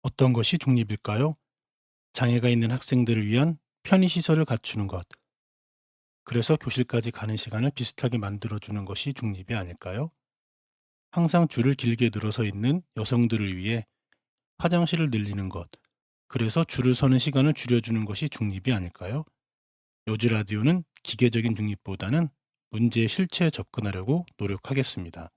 어떤 것이 중립일까요? 장애가 있는 학생들을 위한 편의시설을 갖추는 것. 그래서 교실까지 가는 시간을 비슷하게 만들어주는 것이 중립이 아닐까요? 항상 줄을 길게 늘어서 있는 여성들을 위해 화장실을 늘리는 것. 그래서 줄을 서는 시간을 줄여주는 것이 중립이 아닐까요? 여주라디오는 기계적인 중립보다는 문제의 실체에 접근하려고 노력하겠습니다.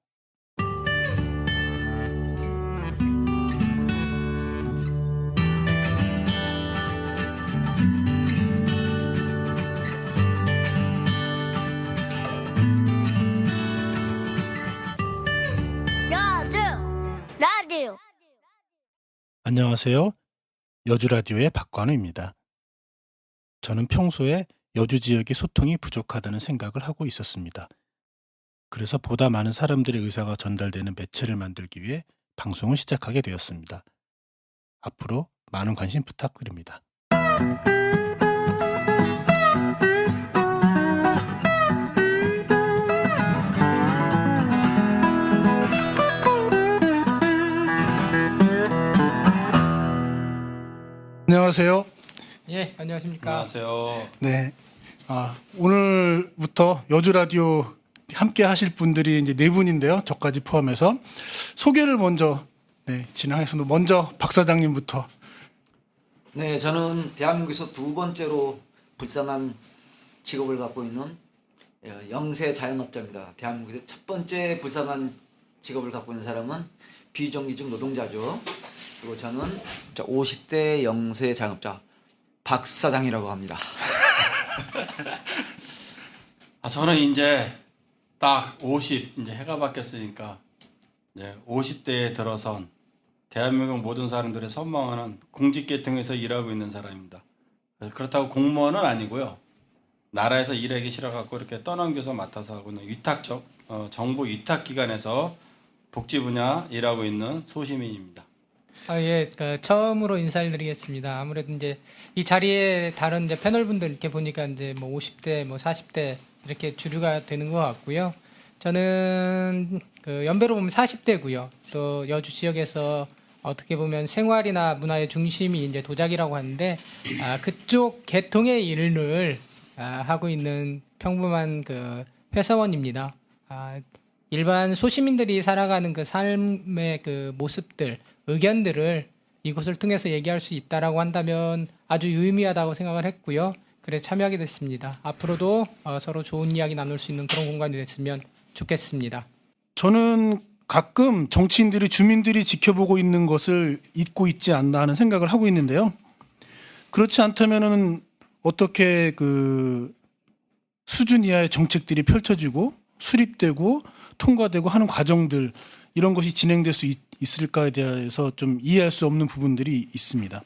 여주 라디오. 안녕하세요. 여주라디오의 박관우입니다. 저는 평소에 여주 지역의 소통이 부족하다는 생각을 하고 있었습니다. 그래서 보다 많은 사람들의 의사가 전달되는 매체를 만들기 위해 방송을 시작하게 되었습니다. 앞으로 많은 관심 부탁드립니다. 안녕하세요. 예, 안녕하십니까. 안녕하세요. 네. 오늘부터 여주 라디오 함께 하실 분들이 이제 네 분인데요. 저까지 포함해서 소개를 먼저 진행하겠습니다. 먼저 박 사장님부터. 네, 저는 대한민국에서 두 번째로 불쌍한 직업을 갖고 있는 영세 자영업자입니다. 대한민국에서 첫 번째 불쌍한 직업을 갖고 있는 사람은 비정규직 노동자죠. 그리고 저는 50대 영세 자영업자 박 사장이라고 합니다. 저는 이제 딱 50 이제 해가 바뀌었으니까 이제 50대에 들어선 대한민국 모든 사람들의 선망하는 공직계통에서 일하고 있는 사람입니다. 그래서 그렇다고 공무원은 아니고요. 나라에서 일하기 싫어갖고 이렇게 떠넘겨서 맡아서 하고 있는 위탁적 정부 위탁기관에서 복지 분야 일하고 있는 소시민입니다. 예, 처음으로 인사를 드리겠습니다. 아무래도 이제 이 자리에 다른 이제 패널분들 이렇게 보니까 이제 뭐 50대, 뭐 40대 이렇게 주류가 되는 것 같고요. 저는 연배로 보면 40대고요. 또 여주 지역에서 어떻게 보면 생활이나 문화의 중심이 이제 도자기라고 하는데 그쪽 계통의 일을 하고 있는 평범한 회사원입니다. 일반 소시민들이 살아가는 그 삶의 그 모습들, 의견들을 이곳을 통해서 얘기할 수 있다라고 한다면 아주 유의미하다고 생각을 했고요. 그래서 참여하게 됐습니다. 앞으로도 서로 좋은 이야기 나눌 수 있는 그런 공간이 됐으면 좋겠습니다. 저는 가끔 정치인들이 주민들이 지켜보고 있는 것을 잊고 있지 않나 하는 생각을 하고 있는데요. 그렇지 않다면은 어떻게 그 수준 이하의 정책들이 펼쳐지고 수립되고 통과되고 하는 과정들 이런 것이 진행될 수 있을까에 대해서 좀 이해할 수 없는 부분들이 있습니다.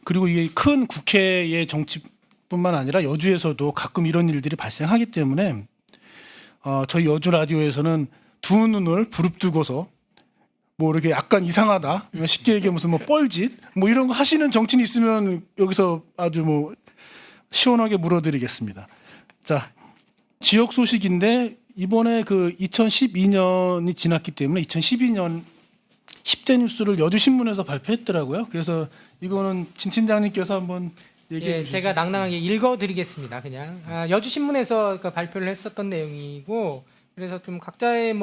그리고 이게 큰 국회의 정치뿐만 아니라 여주에서도 가끔 이런 일들이 발생하기 때문에 저희 여주 라디오에서는 두 눈을 부릅뜨고서 뭐 이렇게 약간 이상하다, 쉽게 얘기하면 무슨 뭐 뻘짓 뭐 이런 거 하시는 정치인이 있으면 여기서 아주 뭐 시원하게 물어드리겠습니다. 자, 지역 소식인데 이번에 그 2012년이 지났기 때문에 2012년 10대 뉴스를 여주신문에서 발표했더라고요. 그래서 이거는 진 팀장님께서 한번 얘기해 예, 주시죠. 제가 낭낭하게 읽어드리겠습니다. 그냥 여주신문에서 발표를 했었던 내용이고, 그래서 좀 각자의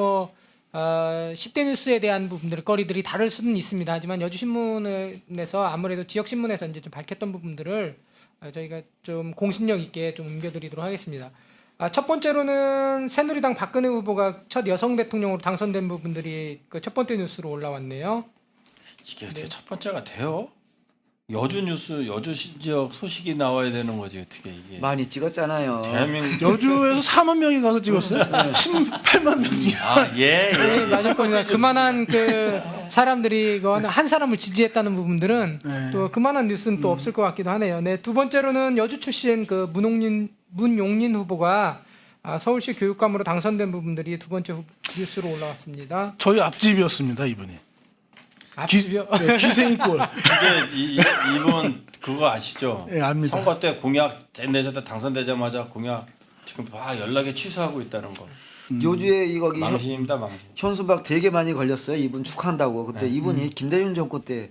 10대 뉴스에 대한 부분들 거리들이 다를 수는 있습니다. 하지만 여주신문에서 아무래도 지역신문에서 이제 좀 밝혔던 부분들을 저희가 좀 공신력 있게 좀 옮겨드리도록 하겠습니다. 첫 번째로는 새누리당 박근혜 후보가 첫 여성 대통령으로 당선된 부분들이 그 첫 번째 뉴스로 올라왔네요. 이게 어떻게 첫 번째가 돼요? 여주 뉴스, 여주 지역 소식이 나와야 되는 거지 어떻게 이게? 많이 찍었잖아요. 대한민국 여주에서 4만 명이 가서 찍었어요. 8만 명이. 예. 네, 맞을 겁니다. 그만한 그 사람들이 한 사람을 지지했다는 부분들은 네. 또 그만한 뉴스는 또 없을 것 같기도 하네요. 네, 두 번째로는 여주 출신 그 문용린 후보가 서울시 교육감으로 당선된 부분들이 두 번째 뉴스로 올라왔습니다. 저희 앞집이었습니다 이분이. 앞집이요? 기생골. 이게 이분 그거 아시죠? 예, 압니다. 선거 때 공약 내줬다 당선되자마자 공약 지금 연락에 취소하고 있다는 거. 요주에 이 거기 망신입니다, 망신. 현수막 되게 많이 걸렸어요. 이분 축하한다고. 그때 네. 이분이 김대중 정권 때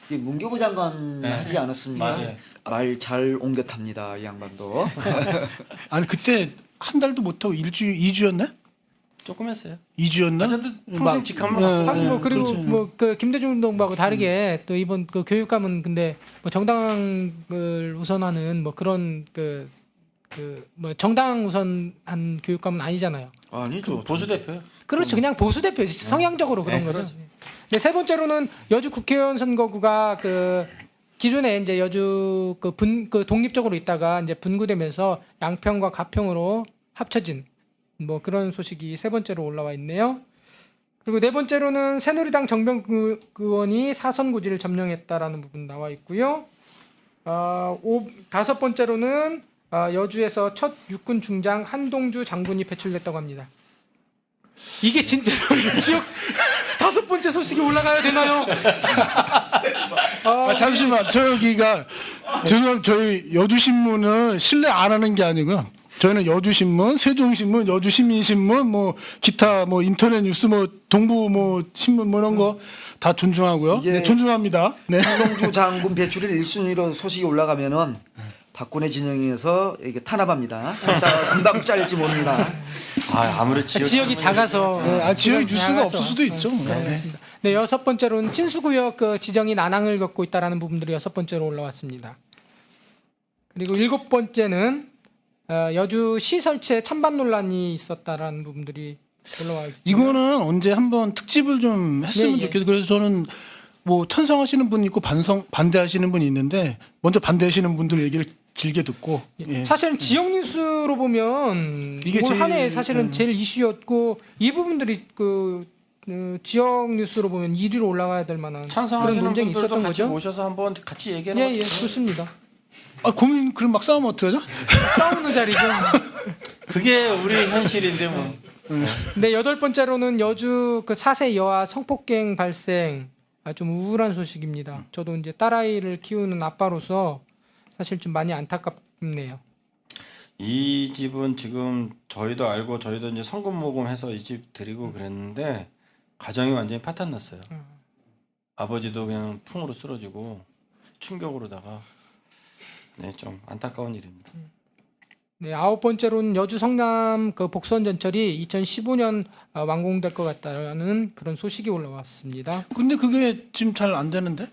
이 문교부 장관 네. 하지 않았습니까? 맞아요. 말 잘 옮겨 탑니다. 이 양반도. 아니 그때 한 달도 못하고 2주였나? 조금 했어요. 2주였나? 어쨌든 평생 직함을 하긴 뭐 그리고 그렇죠. 뭐 그 김대중 운동부하고 다르게 또 이번 그 교육감은 근데 뭐 정당을 우선하는 뭐 그런 그 뭐 정당 우선한 교육감은 아니잖아요. 아니죠. 보수 대표요. 그렇죠. 그냥 보수 대표 성향적으로 그런 네, 거죠. 그렇지. 근데 세 번째로는 여주 국회의원 선거구가 그 기존에 이제 여주 그 독립적으로 있다가 이제 분구되면서 양평과 가평으로 합쳐진 뭐 그런 소식이 세 번째로 올라와 있네요. 그리고 네 번째로는 새누리당 정병 의원이 사선 고지를 점령했다라는 부분 나와 있고요. 다섯 번째로는 여주에서 첫 육군 중장 한동주 장군이 배출됐다고 합니다. 이게 진짜로 지역 다섯 번째 소식이 올라가야 되나요? 잠시만 저기가 저희 여주신문을 신뢰 안 하는 게 아니고요. 저희는 여주신문, 세종신문, 여주시민신문, 뭐 기타 뭐 인터넷 뉴스, 뭐 동부 뭐 신문 뭐 이런 거 다 존중하고요. 이게 네, 존중합니다. 네. 한동주 장군 배출일 1순위로 소식이 올라가면은 박근혜 진영에서 이게 탄압합니다. 참다 금방 잘릴지 모릅니다. 아무래도 지역이 작아서 네, 지역에 뉴스가 작아서. 없을 수도 있죠. 네. 그렇습니다. 네, 여섯 번째로는 친수구역 그 지정이 난항을 겪고 있다라는 부분들이 여섯 번째로 올라왔습니다. 그리고 일곱 번째는 여주 시 설치에 찬반 논란이 있었다라는 부분들이 올라와 있고 이거는 언제 한번 특집을 좀 했으면 예, 예. 좋겠어요. 그래서 저는 뭐 찬성하시는 분이 있고 반대하시는 분이 있는데 먼저 반대하시는 분들 얘기를 길게 듣고 예. 사실은 지역 뉴스로 보면 이게 올 한 해 제일, 사실은 제일 이슈였고 이 부분들이 그 지역 뉴스로 보면 1위로 올라가야 될 만한 그런 찬성하시는 논쟁이 분들도 있었던 같이 거죠. 모셔서 한번 같이 얘기하는 예, 예, 것도 좋습니다. 고민 그럼 막 싸우면 어떡하죠? 싸우는 자리죠. 그게 우리 현실인데 뭐. 네, 여덟 번째로는 여주 그 4세 여아 성폭행 발생 좀 우울한 소식입니다. 저도 이제 딸아이를 키우는 아빠로서 사실 좀 많이 안타깝네요. 이 집은 지금 저희도 알고 저희도 이제 성금 모금해서 이 집 드리고 그랬는데 가정이 완전히 파탄 났어요. 아버지도 그냥 풍으로 쓰러지고 충격으로다가 네, 좀 안타까운 일입니다. 네, 아홉 번째로는 여주 성남 그 복선 전철이 2015년 완공될 것 같다는 그런 소식이 올라왔습니다. 근데 그게 지금 잘 안 되는데?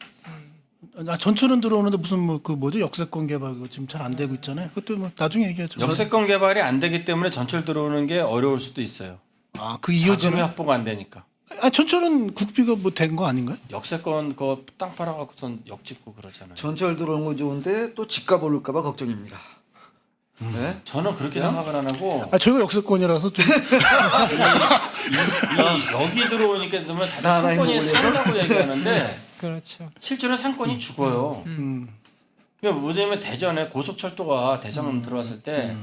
전철은 들어오는데 무슨 뭐 그 뭐죠 역세권 개발 그거 지금 잘 안 되고 있잖아요. 그것도 뭐 나중에 얘기하죠. 역세권 개발이 안 되기 때문에 전철 들어오는 게 어려울 수도 있어요. 그 자금이 이어지는. 확보가 안 되니까. 전철은 국비가 뭐 된 거 아닌가요? 역세권 그 땅 팔아갖고선 역 짓고 그러잖아요. 전철 들어오는 건 좋은데 또 집값 오를까봐 걱정입니다. 네? 저는 그렇게 생각을 안 하고 저희가 역세권이라서 좀 이 여기 들어오니까 그러면 다들 나라의 상권이 목을에서? 산다고 얘기하는데 그렇죠. 실제로 상권이 죽어요. 그러니까 뭐냐면 대전에 고속철도가 대전 들어왔을 때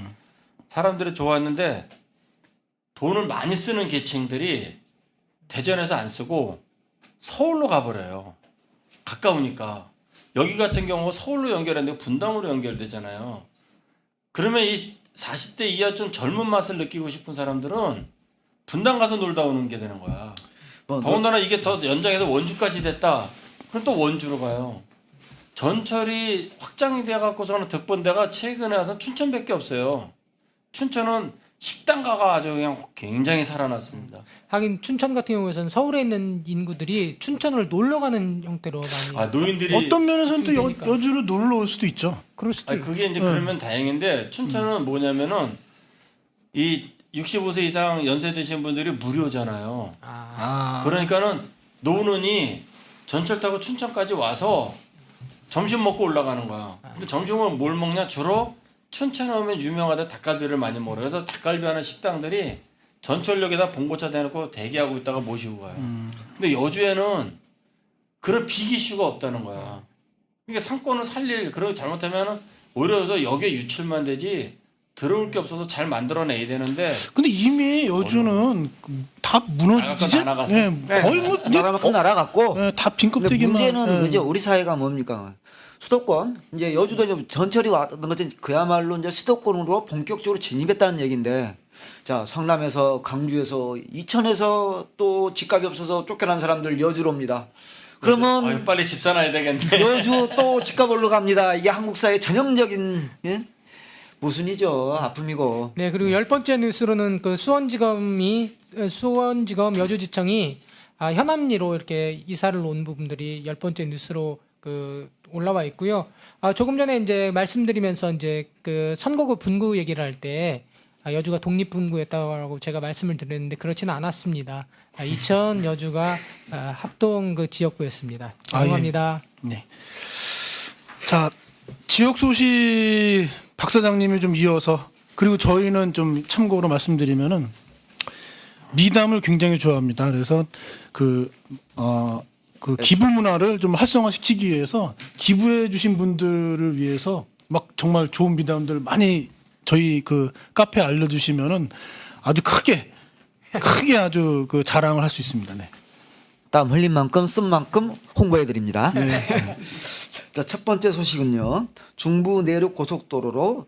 사람들이 좋았는데 돈을 많이 쓰는 계층들이 대전에서 안 쓰고 서울로 가버려요. 가까우니까. 여기 같은 경우 서울로 연결했는데 분당으로 연결되잖아요. 그러면 이 40대 이하 좀 젊은 맛을 느끼고 싶은 사람들은 분당 가서 놀다 오는 게 되는 거야. 더군다나 이게 더 연장해서 원주까지 됐다. 그럼 또 원주로 가요. 전철이 확장이 돼갖고서는 득본대가 최근에 와서 춘천밖에 없어요. 춘천은 식당가가 아주 그냥 굉장히 살아났습니다. 하긴 춘천 같은 경우에는 서울에 있는 인구들이 춘천을 놀러 가는 형태로 많이 노인들이 어떤 면에서는 또 그러니까. 여주로 놀러 올 수도 있죠. 그럴 수도 있고. 그게 이제 그러면 다행인데 춘천은 뭐냐면은 이 65세 이상 연세 드신 분들이 무료잖아요. 그러니까는 노는이 전철 타고 춘천까지 와서 점심 먹고 올라가는 거야. 근데 점심을 뭘 먹냐? 주로 춘천에 오면 유명하다 닭갈비를 많이 먹어요. 그래서 닭갈비 하는 식당들이 전철역에다 봉고차 대놓고 대기하고 있다가 모시고 가요. 근데 여주에는 그런 빅 이슈가 없다는 거야. 그러니까 상권을 살릴 그런 거 잘못하면 오히려 역에 유출만 되지 들어올 게 없어서 잘 만들어내야 되는데 근데 이미 여주는 다 무너지지. 다 나갔어. 거의 뭐 나라만 큰 나라 같고 다 근데 빈껍데기만. 문제는 이제 우리 사회가 뭡니까? 수도권 이제 여주도 이제 전철이 왔던 것은 그야말로 이제 수도권으로 본격적으로 진입했다는 얘기인데 자, 성남에서, 강주에서, 이천에서 또 집값이 없어서 쫓겨난 사람들 여주로 옵니다. 그러면 아유, 빨리 집 사놔야 되겠네. 여주 또 집값 올라갑니다. 이게 한국 사회의 전형적인 예? 모순이죠. 아픔이고. 네, 그리고 열 번째 뉴스로는 그 수원지검 여주지청이 현암리로 이렇게 이사를 온 부분들이 열 번째 뉴스로 그 올라와 있고요. 조금 전에 이제 말씀드리면서 이제 그 선거구 분구 얘기를 할 때 여주가 독립분구였다고 제가 말씀을 드렸는데 그렇지는 않았습니다. 이천 여주가 합동 그 지역구였습니다. 죄송합니다. 네. 자, 지역 소식 박 사장님이 좀 이어서 그리고 저희는 좀 참고로 말씀드리면은 미담을 굉장히 좋아합니다. 그래서 그 기부 문화를 좀 활성화시키기 위해서 기부해 주신 분들을 위해서 막 정말 좋은 미담들 많이 저희 그 카페에 알려주시면은 아주 크게 아주 그 자랑을 할 수 있습니다. 네. 땀 흘린 만큼 쓴 만큼 홍보해 드립니다. 자, 첫 번째 소식은요. 중부 내륙 고속도로로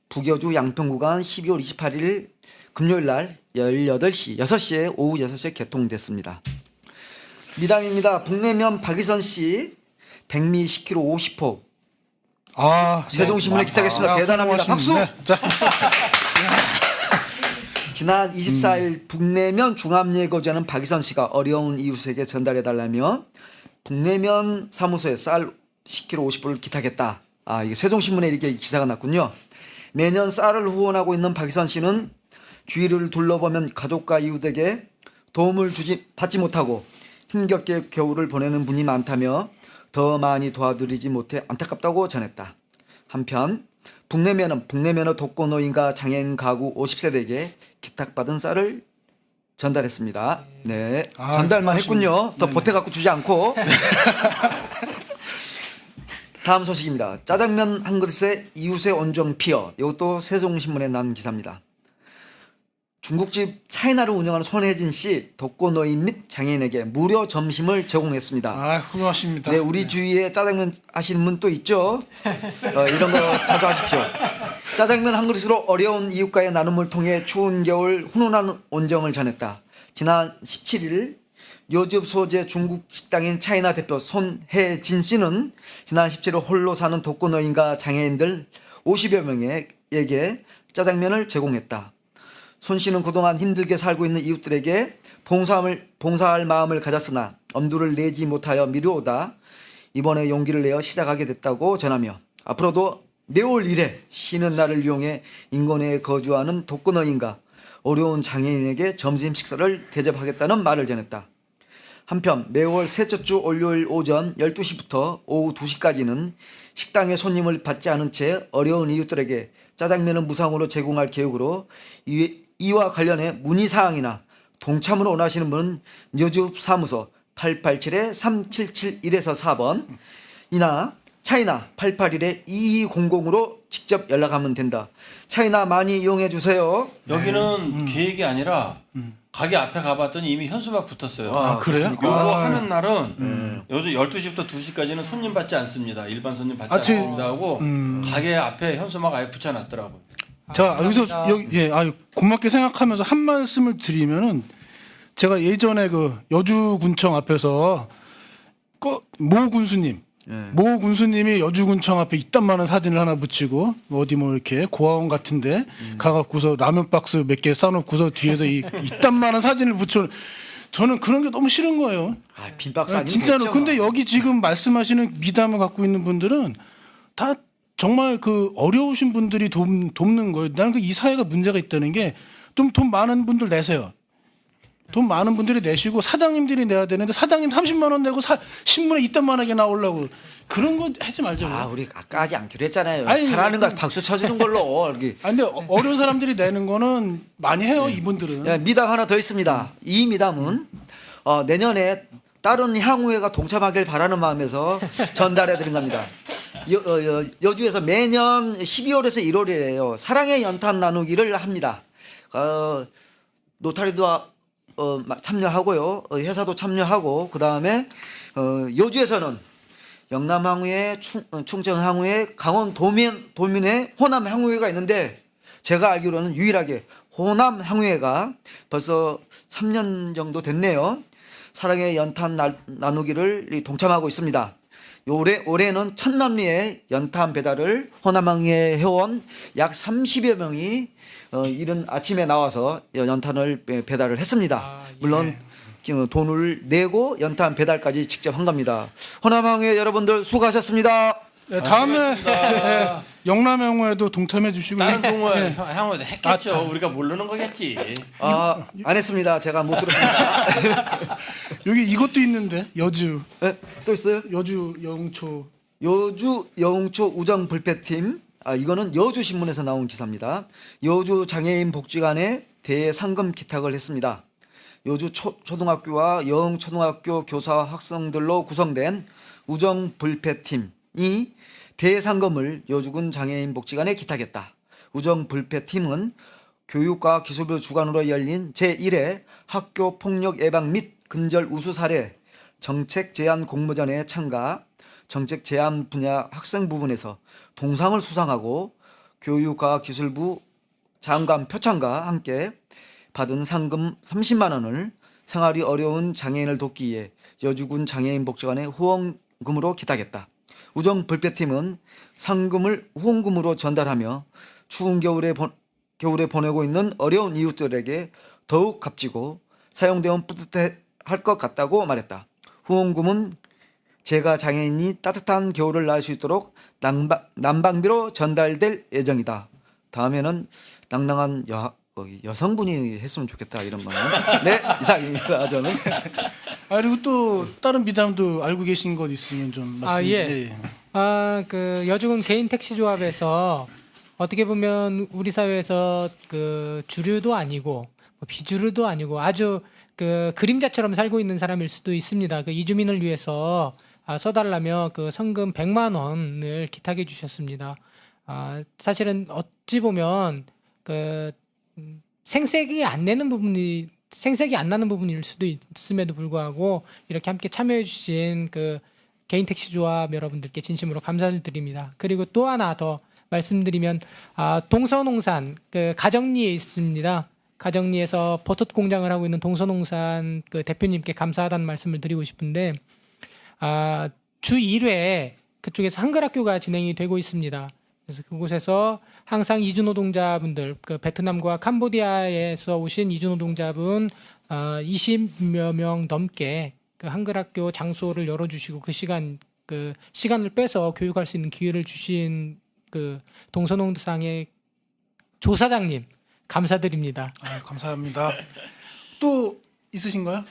북여주 양평 구간 12월 28일 금요일 날 6시에 오후 6시에 개통됐습니다. 미담입니다. 북내면 박이선 씨 백미 10km 50호. 세종신문에 기탁했습니다. 대단합니다. 박수. 네. 자, 지난 24일 북내면 중암예거주하는 박이선 씨가 어려운 이웃에게 전달해달라며 북내면 사무소에 쌀 10kg 50불을 기탁했다. 이게 세종신문에 이렇게 기사가 났군요. 매년 쌀을 후원하고 있는 박이선 씨는 주위를 둘러보면 가족과 이웃에게 도움을 받지 못하고 힘겹게 겨울을 보내는 분이 많다며 더 많이 도와드리지 못해 안타깝다고 전했다. 한편 북내면은 독거노인과 장애인 가구 50세대에게 기탁받은 쌀을 전달했습니다. 네, 전달만 했군요. 더 보태갖고 주지 않고. 다음 소식입니다. 짜장면 한 그릇에 이웃의 온정 피어. 이것도 세종신문에 난 기사입니다. 중국집 차이나를 운영하는 손혜진 씨 독거노인 및 장애인에게 무료 점심을 제공했습니다. 훌륭하십니다. 네, 우리 주위에 짜장면 하시는 분 또 있죠? 이런 거 자주 하십시오. 짜장면 한 그릇으로 어려운 이웃과의 나눔을 통해 추운 겨울 훈훈한 온정을 전했다. 지난 17일 요즙 소재 중국 식당인 차이나 대표 손혜진 씨는 지난 17일 홀로 사는 독거노인과 장애인들 50여 명에게 짜장면을 제공했다. 손 씨는 그동안 힘들게 살고 있는 이웃들에게 봉사할 마음을 가졌으나 엄두를 내지 못하여 미루오다 이번에 용기를 내어 시작하게 됐다고 전하며 앞으로도 매월 1회 쉬는 날을 이용해 인근에 거주하는 독거노인과 어려운 장애인에게 점심 식사를 대접하겠다는 말을 전했다. 한편 매월 셋째 주 월요일 오전 12시부터 오후 2시까지는 식당에 손님을 받지 않은 채 어려운 이웃들에게 짜장면을 무상으로 제공할 계획으로 이와 관련해 문의사항이나 동참을 원하시는 분은 여주 사무소 887-3771에서 4번 이나 차이나 881-2200으로 직접 연락하면 된다. 차이나 많이 이용해 주세요. 여기는 계획이 아니라 가게 앞에 가봤더니 이미 현수막 붙었어요. 그래요? 요거 하는 날은 요즘 12시부터 2시까지는 손님 받지 않습니다. 일반 손님 받지 않습니다 하고 가게 앞에 현수막 아예 붙여놨더라고요. 자, 여기서 고맙게 생각하면서 한 말씀을 드리면은 제가 예전에 그 여주군청 앞에서 모 군수님이 여주군청 앞에 이딴 많은 사진을 하나 붙이고 어디 뭐 이렇게 고아원 같은데 가갖고서 라면 박스 몇 개 싸놓고서 뒤에서 이딴 많은 사진을 붙여. 저는 그런 게 너무 싫은 거예요. 빈 박스 아니면 진짜로. 됐죠, 근데 뭐. 여기 지금 말씀하시는 미담을 갖고 있는 분들은 다 정말 그 어려우신 분들이 돕는 거예요. 나는 이 사회가 문제가 있다는 게 좀 돈 많은 분들 내세요. 돈 많은 분들이 내시고 사장님들이 내야 되는데 사장님 30만 원 내고 신문에 이딴만하게 나오려고 그런 거 하지 말자고요. 우리 아까 하지 않기로 했잖아요. 아니, 잘하는 거 박수 쳐주는 걸로. 이렇게. 근데 어려운 사람들이 내는 거는 많이 해요. 이분들은. 미담 하나 더 있습니다. 이 미담은 내년에 다른 향후회가 동참하길 바라는 마음에서 전달해 드린 겁니다. 여주에서 매년 12월에서 1월이에요. 사랑의 연탄 나누기를 합니다. 노타리도 참여하고요. 회사도 참여하고 그다음에 여주에서는 영남 항우회, 충청 항우회, 강원 도민의 호남 항우회가 있는데 제가 알기로는 유일하게 호남 향후회가 벌써 3년 정도 됐네요. 사랑의 연탄 나누기를 동참하고 있습니다. 올해는 천남리의 연탄 배달을 호남항해 해온 약 30여 명이 이른 아침에 나와서 연탄을 배달을 했습니다. 예. 물론 돈을 내고 연탄 배달까지 직접 한 겁니다. 호남항해 여러분들 수고하셨습니다. 네, 다음에 네, 영남향후에도 동참해 주시고 다른 동호 네. 향후에도 했겠죠. 우리가 모르는 거겠지. 안 했습니다. 제가 못 들었습니다. 여기 이것도 있는데 여주 또 있어요? 여주 영초 여주 영웅초 우정 불패팀. 이거는 여주 신문에서 나온 기사입니다. 여주 장애인 복지관에 대상금 기탁을 했습니다. 여주 초등학교와 영초등학교 교사 학생들로 구성된 우정 불패팀이 대상금을 여주군 장애인 복지관에 기탁했다. 우정 불패팀은 교육과 기술부 주관으로 열린 제1회 학교 폭력 예방 및 근절 우수 사례 정책 제안 공모전에 참가, 정책 제안 분야 학생 부분에서 동상을 수상하고 교육과 기술부 장관 표창과 함께 받은 상금 30만 원을 생활이 어려운 장애인을 돕기 위해 여주군 장애인 복지관에 후원금으로 기탁했다. 우정 불패팀은 상금을 후원금으로 전달하며 추운 겨울에 보내고 있는 어려운 이웃들에게 더욱 값지고 사용되면 뿌듯할 것 같다고 말했다. 후원금은 제가 장애인이 따뜻한 겨울을 날 수 있도록 난방비로 전달될 예정이다. 다음에는 낭낭한 여성분이 했으면 좋겠다 이런 거는. 네, 이상입니다. 저는. 그리고 또 다른 미담도 알고 계신 것 있으면 좀 말씀. 예. 그 여주군 개인 택시 조합에서 어떻게 보면 우리 사회에서 그 주류도 아니고 비주류도 아니고 아주 그 그림자처럼 살고 있는 사람일 수도 있습니다. 그 이주민을 위해서 써달라며 그 성금 100만 원을 기탁해 주셨습니다. 사실은 어찌 보면 그 생색이 안 나는 부분일 수도 있음에도 불구하고 이렇게 함께 참여해 주신 그 개인 택시 조합 여러분들께 진심으로 감사를 드립니다. 그리고 또 하나 더 말씀드리면 동서농산 그 가정리에 있습니다. 가정리에서 버섯 공장을 하고 있는 동서농산 그 대표님께 감사하다는 말씀을 드리고 싶은데 주 1회 그쪽에서 한글 학교가 진행이 되고 있습니다. 그래서 그곳에서 항상 이주 노동자분들, 그 베트남과 캄보디아에서 오신 이주 노동자분 20여 명 넘게 그 한글 학교 장소를 열어주시고 그 시간을 빼서 교육할 수 있는 기회를 주신 그 동서농상의 조사장님 감사드립니다. 감사합니다. 또 있으신가요?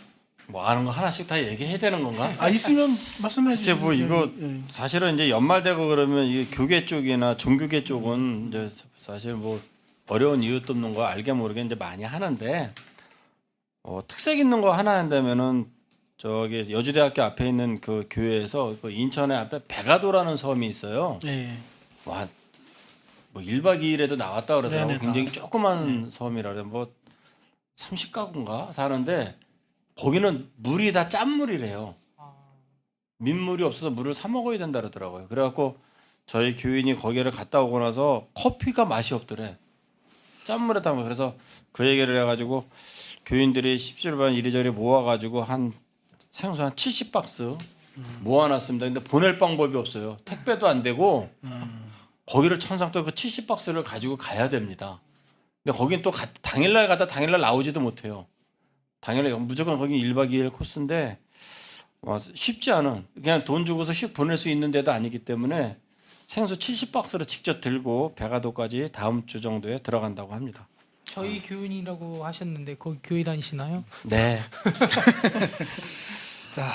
뭐 아는 거 하나씩 다 얘기해야 되는 건가? 있으면 말씀해 글쎄 주시면. 뭐 이거 예. 사실은 이제 연말되고 그러면 이게 교계 쪽이나 종교계 쪽은 이제 사실 뭐 어려운 이웃 돕는 거 알게 모르게 이제 많이 하는데 특색 있는 거 하나 한다면은 저기 여주대학교 앞에 있는 그 교회에서 그 인천에 앞에 백아도라는 섬이 있어요. 예. 와, 뭐 1박 2일에도 나왔다 그러더라고. 네네, 굉장히 조그만 섬이라 그래. 뭐 30가구인가 사는데 거기는 물이 다 짠물이래요. 민물이 없어서 물을 사 먹어야 된다 그러더라고요. 그래갖고 저희 교인이 거기를 갔다 오고 나서 커피가 맛이 없더래. 짠물에 담아. 그래서 그 얘기를 해가지고 교인들이 17반 이리저리 모아가지고 생수 한 70박스 모아놨습니다. 근데 보낼 방법이 없어요. 택배도 안 되고 거기를 천상도 그 70박스를 가지고 가야 됩니다. 근데 거긴 또 당일날 갔다 당일날 나오지도 못해요. 당연히 무조건 거기 1박 2일 코스인데 쉽지 않은 그냥 돈 주고서 휙 보낼 수 있는 데도 아니기 때문에 생수 70박스를 직접 들고 백아도까지 다음 주 정도에 들어간다고 합니다. 저희 교인이라고 하셨는데 거기 교회 다니시나요? 네. 자,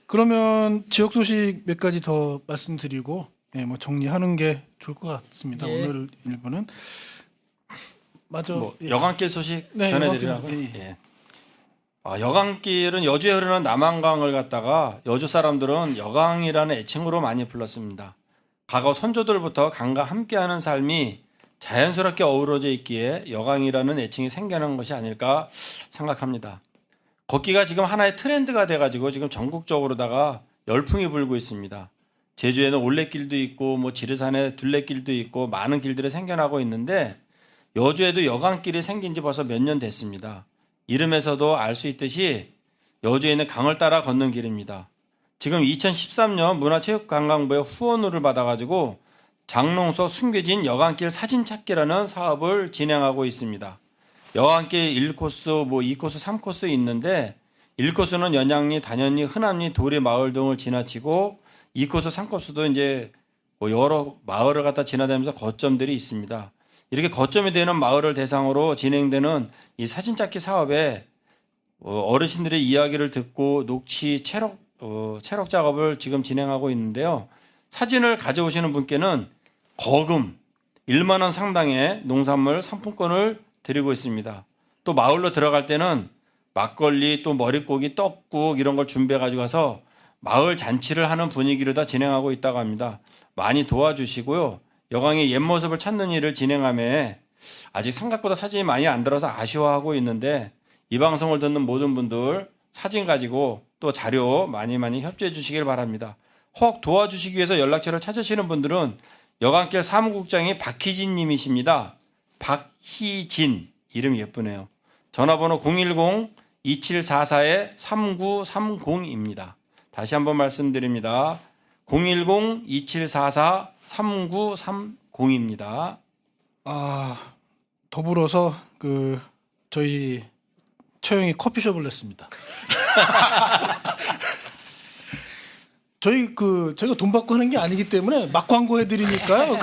그러면 지역 소식 몇 가지 더 말씀드리고 뭐 정리하는 게 좋을 것 같습니다. 예. 오늘 일부는 맞아. 뭐 여강길 소식 네, 전해드리라고. 여강길 소식. 예. 여강길은 여주에 흐르는 남한강을 갖다가 여주 사람들은 여강이라는 애칭으로 많이 불렀습니다. 과거 선조들부터 강과 함께하는 삶이 자연스럽게 어우러져 있기에 여강이라는 애칭이 생겨난 것이 아닐까 생각합니다. 걷기가 지금 하나의 트렌드가 돼가지고 지금 전국적으로다가 열풍이 불고 있습니다. 제주에는 올레길도 있고 뭐 지리산에 둘레길도 있고 많은 길들이 생겨나고 있는데 여주에도 여강길이 생긴 지 벌써 몇 년 됐습니다. 이름에서도 알 수 있듯이 여주에 있는 강을 따라 걷는 길입니다. 지금 2013년 문화체육관광부의 후원을 받아가지고 장롱서 숨겨진 여강길 사진 찾기라는 사업을 진행하고 있습니다. 여강길 1코스, 2코스, 3코스 있는데 1코스는 연양리, 단연리, 흔암리, 도리 마을 등을 지나치고 2코스, 3코스도 이제 여러 마을을 갖다 지나다니면서 거점들이 있습니다. 이렇게 거점이 되는 마을을 대상으로 진행되는 이 사진 찾기 사업에 어르신들의 이야기를 듣고 녹취 체력 작업을 지금 진행하고 있는데요. 사진을 가져오시는 분께는 거금 1만 원 상당의 농산물 상품권을 드리고 있습니다. 또 마을로 들어갈 때는 막걸리, 또 머릿고기, 떡국 이런 걸 준비해 가지고 가서 마을 잔치를 하는 분위기로 다 진행하고 있다고 합니다. 많이 도와주시고요. 여강의 옛 모습을 찾는 일을 진행하며 아직 생각보다 사진이 많이 안 들어서 아쉬워하고 있는데 이 방송을 듣는 모든 분들 사진 가지고 또 자료 많이 협조해 주시길 바랍니다. 혹 도와주시기 위해서 연락처를 찾으시는 분들은 여강길 사무국장이 박희진 님이십니다. 박희진, 이름 예쁘네요. 전화번호 010-2744-3930입니다. 다시 한번 말씀드립니다. 010-2744-3930입니다. 더불어서 저희 처형이 커피숍을 냈습니다. 저희가 돈 받고 하는 게 아니기 때문에 막 광고해 드리니까요.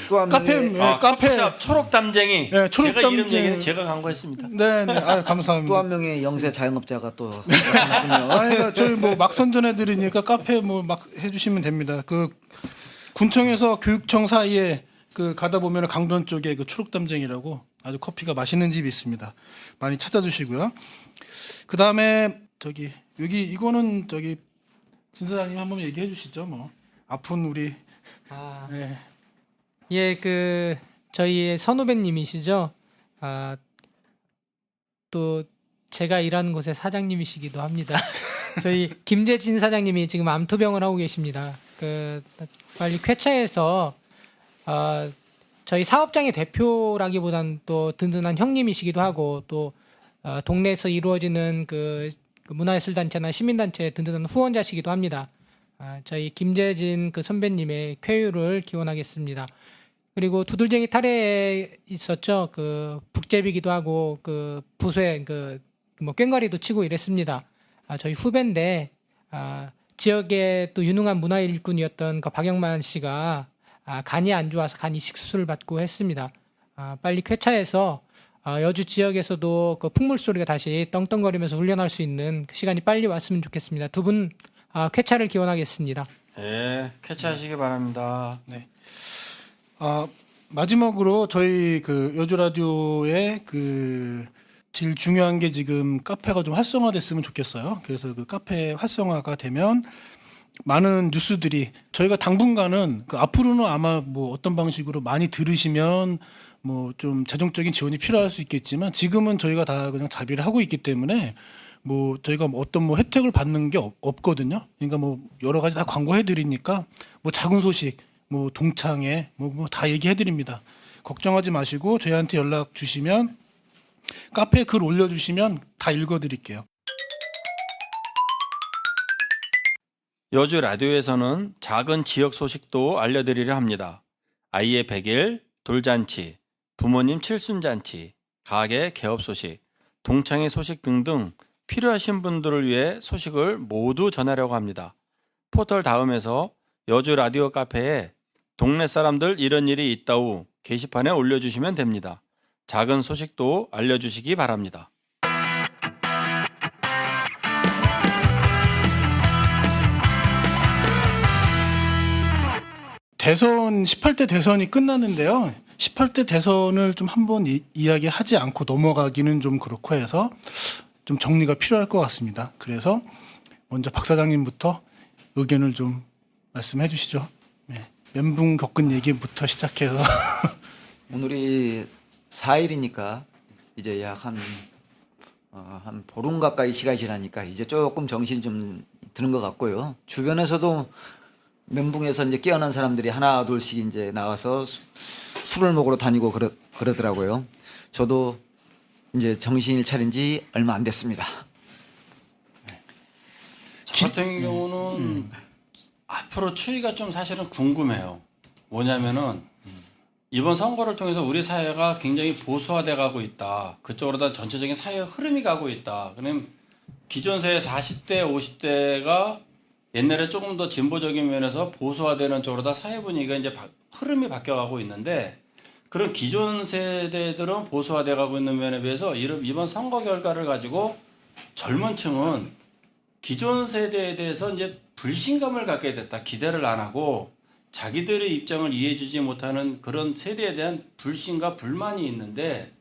또한 카페 커피숍 초록담쟁이. 네, 제가 초록담쟁이. 이름 얘기는 제가 광고했습니다. 네, 감사합니다. 또 한 명의 영세 자영업자가 또 나타났군요. 그러니까 저희 막 선전해 드리니까 카페 막 해주시면 됩니다. 군청에서 교육청 사이에 가다 보면 강변 쪽에 초록담쟁이라고 아주 커피가 맛있는 집이 있습니다. 많이 찾아주시고요. 그 다음에 이거는 진 사장님 한번 얘기해 주시죠. 아픈 우리 네. 예, 저희의 선후배님이시죠. 또 제가 일하는 곳의 사장님이시기도 합니다. 저희 김재진 사장님이 지금 암투병을 하고 계십니다. 빨리 쾌차해서 저희 사업장의 대표라기보다는 또 든든한 형님이시기도 하고 또 동네에서 이루어지는 문화예술단체나 시민단체의 든든한 후원자시기도 합니다. 저희 김재진 선배님의 쾌유를 기원하겠습니다. 그리고 두들쟁이 탈에 있었죠. 북제비기도 하고 부쇠 꽹과리도 치고 이랬습니다. 저희 후배인데 지역에 또 유능한 문화 일꾼이었던 박영만 씨가 간이 안 좋아서 간 이식 수술을 받고 했습니다. 빨리 쾌차해서 여주 지역에서도 풍물 소리가 다시 떵떵거리면서 훈련할 수 있는 시간이 빨리 왔으면 좋겠습니다. 두 분 쾌차를 기원하겠습니다. 네, 쾌차하시기 바랍니다. 네. 마지막으로 저희 여주 라디오의 제일 중요한 게 지금 카페가 좀 활성화됐으면 좋겠어요. 그래서 카페 활성화가 되면 많은 뉴스들이 저희가 당분간은 앞으로는 아마 어떤 방식으로 많이 들으시면 좀 재정적인 지원이 필요할 수 있겠지만 지금은 저희가 다 그냥 자비를 하고 있기 때문에 저희가 어떤 혜택을 받는 게 없거든요. 그러니까 여러 가지 다 광고해 드리니까 작은 소식 동창회 다 얘기해 드립니다. 걱정하지 마시고 저희한테 연락 주시면 카페에 글 올려주시면 다 읽어드릴게요. 여주 라디오에서는 작은 지역 소식도 알려드리려 합니다. 아이의 100일, 돌잔치, 부모님 칠순잔치, 가게 개업 소식, 동창회 소식 등등 필요하신 분들을 위해 소식을 모두 전하려고 합니다. 포털 다음에서 여주 라디오 카페에 동네 사람들 이런 일이 있다우 게시판에 올려주시면 됩니다. 작은 소식도 알려주시기 바랍니다. 대선 18대 대선이 끝났는데요. 18대 대선을 좀 한번 이야기하지 않고 넘어가기는 좀 그렇고 해서 좀 정리가 필요할 것 같습니다. 그래서 먼저 박 사장님부터 의견을 좀 말씀해 주시죠. 네. 멘붕 겪은 얘기부터 시작해서 오늘이 4일이니까 이제 약 한 보름 가까이 시간이 지나니까 이제 조금 정신이 좀 드는 것 같고요. 주변에서도 멘붕에서 이제 깨어난 사람들이 하나 둘씩 이제 나와서 술을 먹으러 다니고 그러더라고요. 저도 이제 정신을 차린 지 얼마 안 됐습니다. 저 같은 경우는 앞으로 추이가 좀 사실은 궁금해요. 뭐냐면은 이번 선거를 통해서 우리 사회가 굉장히 보수화돼 가고 있다. 그쪽으로 다 전체적인 사회 흐름이 가고 있다. 그럼 기존 세대 40대, 50대가 옛날에 조금 더 진보적인 면에서 보수화되는 쪽으로 다 사회 분위기가 이제 흐름이 바뀌어가고 있는데 그런 기존 세대들은 보수화돼 가고 있는 면에 비해서 이번 선거 결과를 가지고 젊은 층은 기존 세대에 대해서 이제 불신감을 갖게 됐다. 기대를 안 하고 자기들의 입장을 이해해주지 못하는 그런 세대에 대한 불신과 불만이 있는데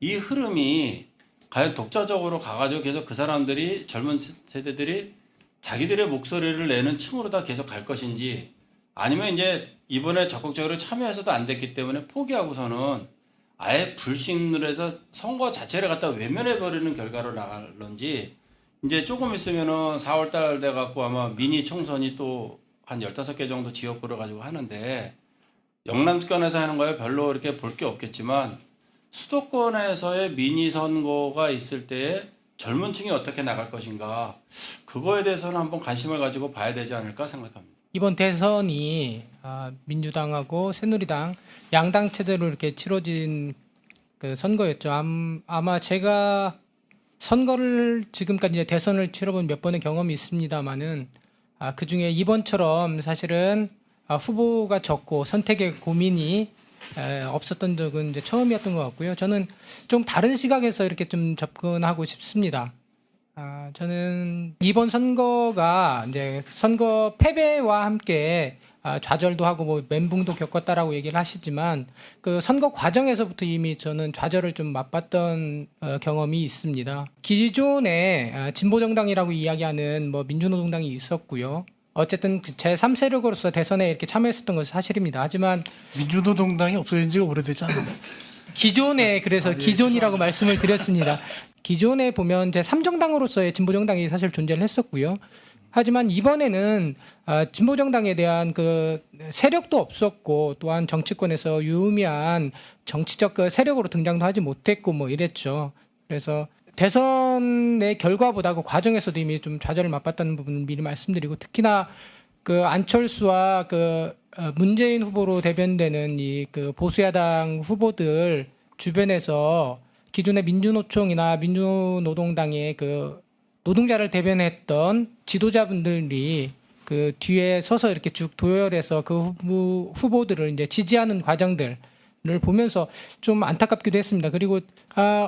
이 흐름이 과연 독자적으로 가가지고 계속 그 사람들이 젊은 세대들이 자기들의 목소리를 내는 층으로 다 계속 갈 것인지 아니면 이제 이번에 적극적으로 참여해서도 안 됐기 때문에 포기하고서는 아예 불신을 해서 선거 자체를 갖다 외면해버리는 결과로 나갈런지 이제 조금 있으면은 4월달 돼갖고 아마 미니 총선이 또 한 15개 정도 지역구를 가지고 하는데 영남권에서 하는 거에 별로 이렇게 볼 게 없겠지만 수도권에서의 미니 선거가 있을 때에 젊은 층이 어떻게 나갈 것인가 그거에 대해서는 한번 관심을 가지고 봐야 되지 않을까 생각합니다. 이번 대선이 민주당하고 새누리당 양당 체제로 이렇게 치러진 그 선거였죠. 아마 제가 선거를 지금까지 이제 대선을 치러본 몇 번의 경험이 있습니다만은 그 중에 이번처럼 사실은 후보가 적고 선택의 고민이 없었던 적은 이제 처음이었던 것 같고요. 저는 좀 다른 시각에서 이렇게 좀 접근하고 싶습니다. 저는 이번 선거가 이제 선거 패배와 함께 좌절도 하고 뭐 멘붕도 겪었다라고 얘기를 하시지만 그 선거 과정에서부터 이미 저는 좌절을 좀 맛봤던 경험이 있습니다. 기존에 진보정당이라고 이야기하는 뭐 민주노동당이 있었고요. 어쨌든 제 3세력으로서 대선에 이렇게 참여했었던 것은 사실입니다. 하지만 민주노동당이 없어진 지가 오래되지 않나요? 기존에 그래서 기존이라고 말씀을 드렸습니다. 기존에 보면 제 3정당으로서의 진보정당이 사실 존재를 했었고요. 하지만 이번에는 진보정당에 대한 그 세력도 없었고 또한 정치권에서 유의미한 정치적 그 세력으로 등장도 하지 못했고 뭐 이랬죠. 그래서 대선의 결과보다 그 과정에서도 이미 좀 좌절을 맛봤다는 부분을 미리 말씀드리고 특히나 그 안철수와 그 문재인 후보로 대변되는 이 그 보수야당 후보들 주변에서 기존의 민주노총이나 민주노동당의 그 노동자를 대변했던 지도자분들이 그 뒤에 서서 이렇게 쭉 도열해서 그 후보들을 이제 지지하는 과정들을 보면서 좀 안타깝기도 했습니다. 그리고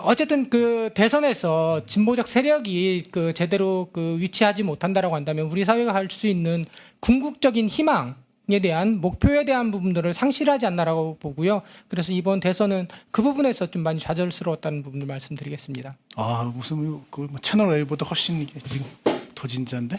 어쨌든 그 대선에서 진보적 세력이 그 제대로 그 위치하지 못한다라고 한다면 우리 사회가 할 수 있는 궁극적인 희망에 대한 목표에 대한 부분들을 상실하지 않나라고 보고요. 그래서 이번 대선은 그 부분에서 좀 많이 좌절스러웠다는 부분을 말씀드리겠습니다. 무슨 그 채널 A보다 훨씬 이게 지금 더 진지한데?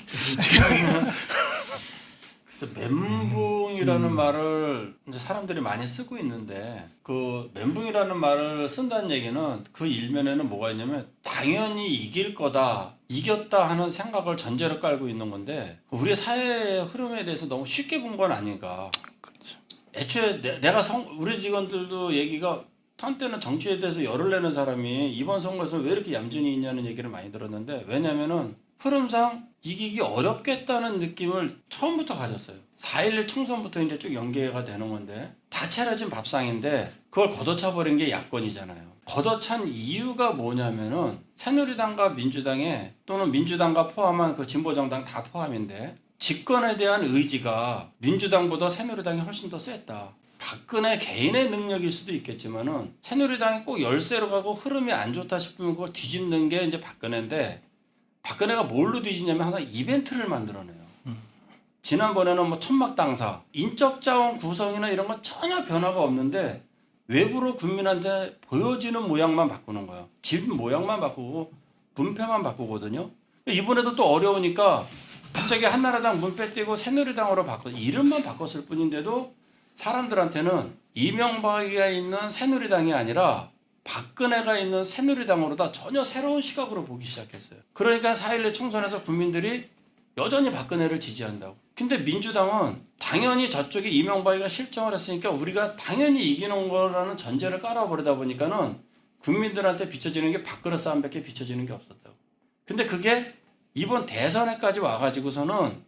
그래서 멘붕이라는 말을 이제 사람들이 많이 쓰고 있는데 그 멘붕이라는 말을 쓴다는 얘기는 그 일면에는 뭐가 있냐면 당연히 이길 거다, 이겼다 하는 생각을 전제로 깔고 있는 건데 우리 사회의 흐름에 대해서 너무 쉽게 본 건 아닌가. 그렇죠. 애초에 내가 우리 직원들도 얘기가 한때는 정치에 대해서 열을 내는 사람이 이번 선거에서 왜 이렇게 얌전히 있냐는 얘기를 많이 들었는데 왜냐면은 흐름상 이기기 어렵겠다는 느낌을 처음부터 가졌어요. 4.11 총선부터 이제 쭉 연계가 되는 건데 다 차려진 밥상인데 그걸 걷어차버린 게 야권이잖아요. 걷어찬 이유가 뭐냐면은 새누리당과 민주당에 또는 민주당과 포함한 그 진보정당 다 포함인데 집권에 대한 의지가 민주당보다 새누리당이 훨씬 더 셌다. 박근혜 개인의 능력일 수도 있겠지만은 새누리당이 꼭 열세로 가고 흐름이 안 좋다 싶으면 그걸 뒤집는 게 이제 박근혜인데 박근혜가 뭘로 뒤지냐면 항상 이벤트를 만들어내요. 지난번에는 뭐 천막당사, 인적 자원 구성이나 이런 건 전혀 변화가 없는데 외부로 국민한테 보여지는 모양만 바꾸는 거예요. 집 모양만 바꾸고 문패만 바꾸거든요. 이번에도 또 어려우니까 갑자기 한나라당 문패 띄고 새누리당으로 이름만 바꿨을 뿐인데도 사람들한테는 이명박이가 있는 새누리당이 아니라 박근혜가 있는 새누리당으로 다 전혀 새로운 시각으로 보기 시작했어요. 그러니까 4.11 총선에서 국민들이 여전히 박근혜를 지지한다고. 근데 민주당은 당연히 저쪽에 이명박이가 실정을 했으니까 우리가 당연히 이기는 거라는 전제를 깔아버리다 보니까는 국민들한테 비춰지는 게 밥그릇 싸움밖에 비춰지는 게 없었다고. 근데 그게 이번 대선에까지 와가지고서는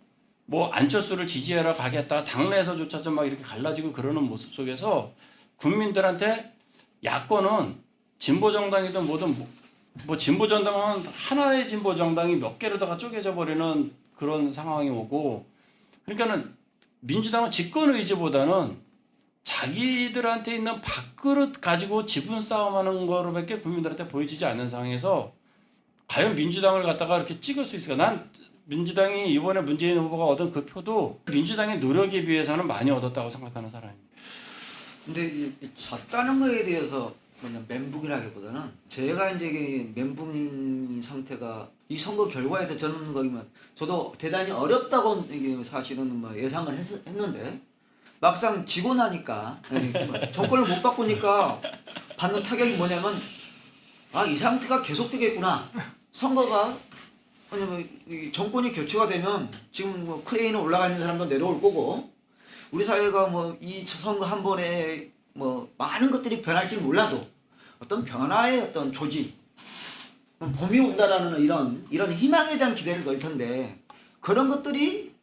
뭐 안철수를 지지하러 가겠다 당내에서조차도 막 이렇게 갈라지고 그러는 모습 속에서 국민들한테 야권은 진보정당이든 뭐든 뭐 진보정당은 하나의 진보정당이 몇 개로다가 쪼개져 버리는 그런 상황이 오고 그러니까는 민주당은 집권 의지보다는 자기들한테 있는 밥그릇 가지고 지분 싸움하는 거로밖에 국민들한테 보여지지 않는 상황에서 과연 민주당을 갖다가 이렇게 찍을 수 있을까? 난 민주당이 이번에 문재인 후보가 얻은 그 표도 민주당의 노력에 비해서는 많이 얻었다고 생각하는 사람입니다. 근데 이 졌다는 거에 대해서 뭐냐 멘붕이라기보다는 제가 이제 이 멘붕인 상태가 이 선거 결과에서 저는 거기면 저도 대단히 어렵다고 이게 사실은 뭐 예상을 했는데 막상 지고 나니까 정권을 못 바꾸니까 받는 타격이 뭐냐면 아 이 상태가 계속되겠구나. 선거가 왜냐면 이 정권이 교체가 되면 지금 뭐 크레인에 올라가 있는 사람도 내려올 거고 우리 사회가 뭐 이 선거 한 번에 뭐 많은 것들이 변할지 몰라도 어떤 변화의 어떤 조짐, 봄이 온다라는 이런 희망에 대한 기대를 걸 텐데 그런 것들이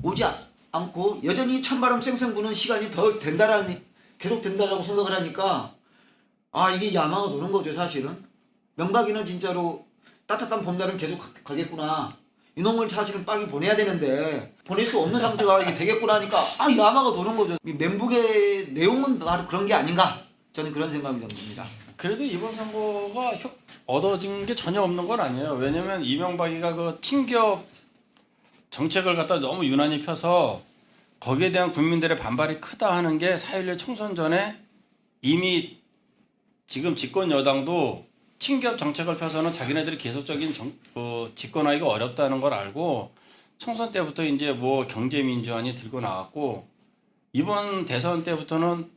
오지 않고 여전히 찬바람 쌩쌩 부는 시간이 더 계속 된다라고 생각을 하니까 아 이게 야마가 도는 거죠 사실은. 명박이는 진짜로 따뜻한 봄날은 계속 가겠구나. 이놈을 사실은 빵이 보내야 되는데 보낼 수 없는 상태가 이게 되겠구나 하니까 아 야마가 도는 거죠. 이 멘붕의 내용은 바로 그런 게 아닌가 저는 그런 생각이 좀 듭니다. 그래도 이번 선거가 얻어진 게 전혀 없는 건 아니에요. 왜냐면 이명박이가 그 친기업 정책을 갖다 너무 유난히 펴서 거기에 대한 국민들의 반발이 크다 하는 게 4.16 총선 전에 이미 지금 집권 여당도 친기업 정책을 펴서는 자기네들이 계속적인 집권하기가 어렵다는 걸 알고 총선 때부터 이제 뭐 경제민주화니 들고 나왔고 이번 대선 때부터는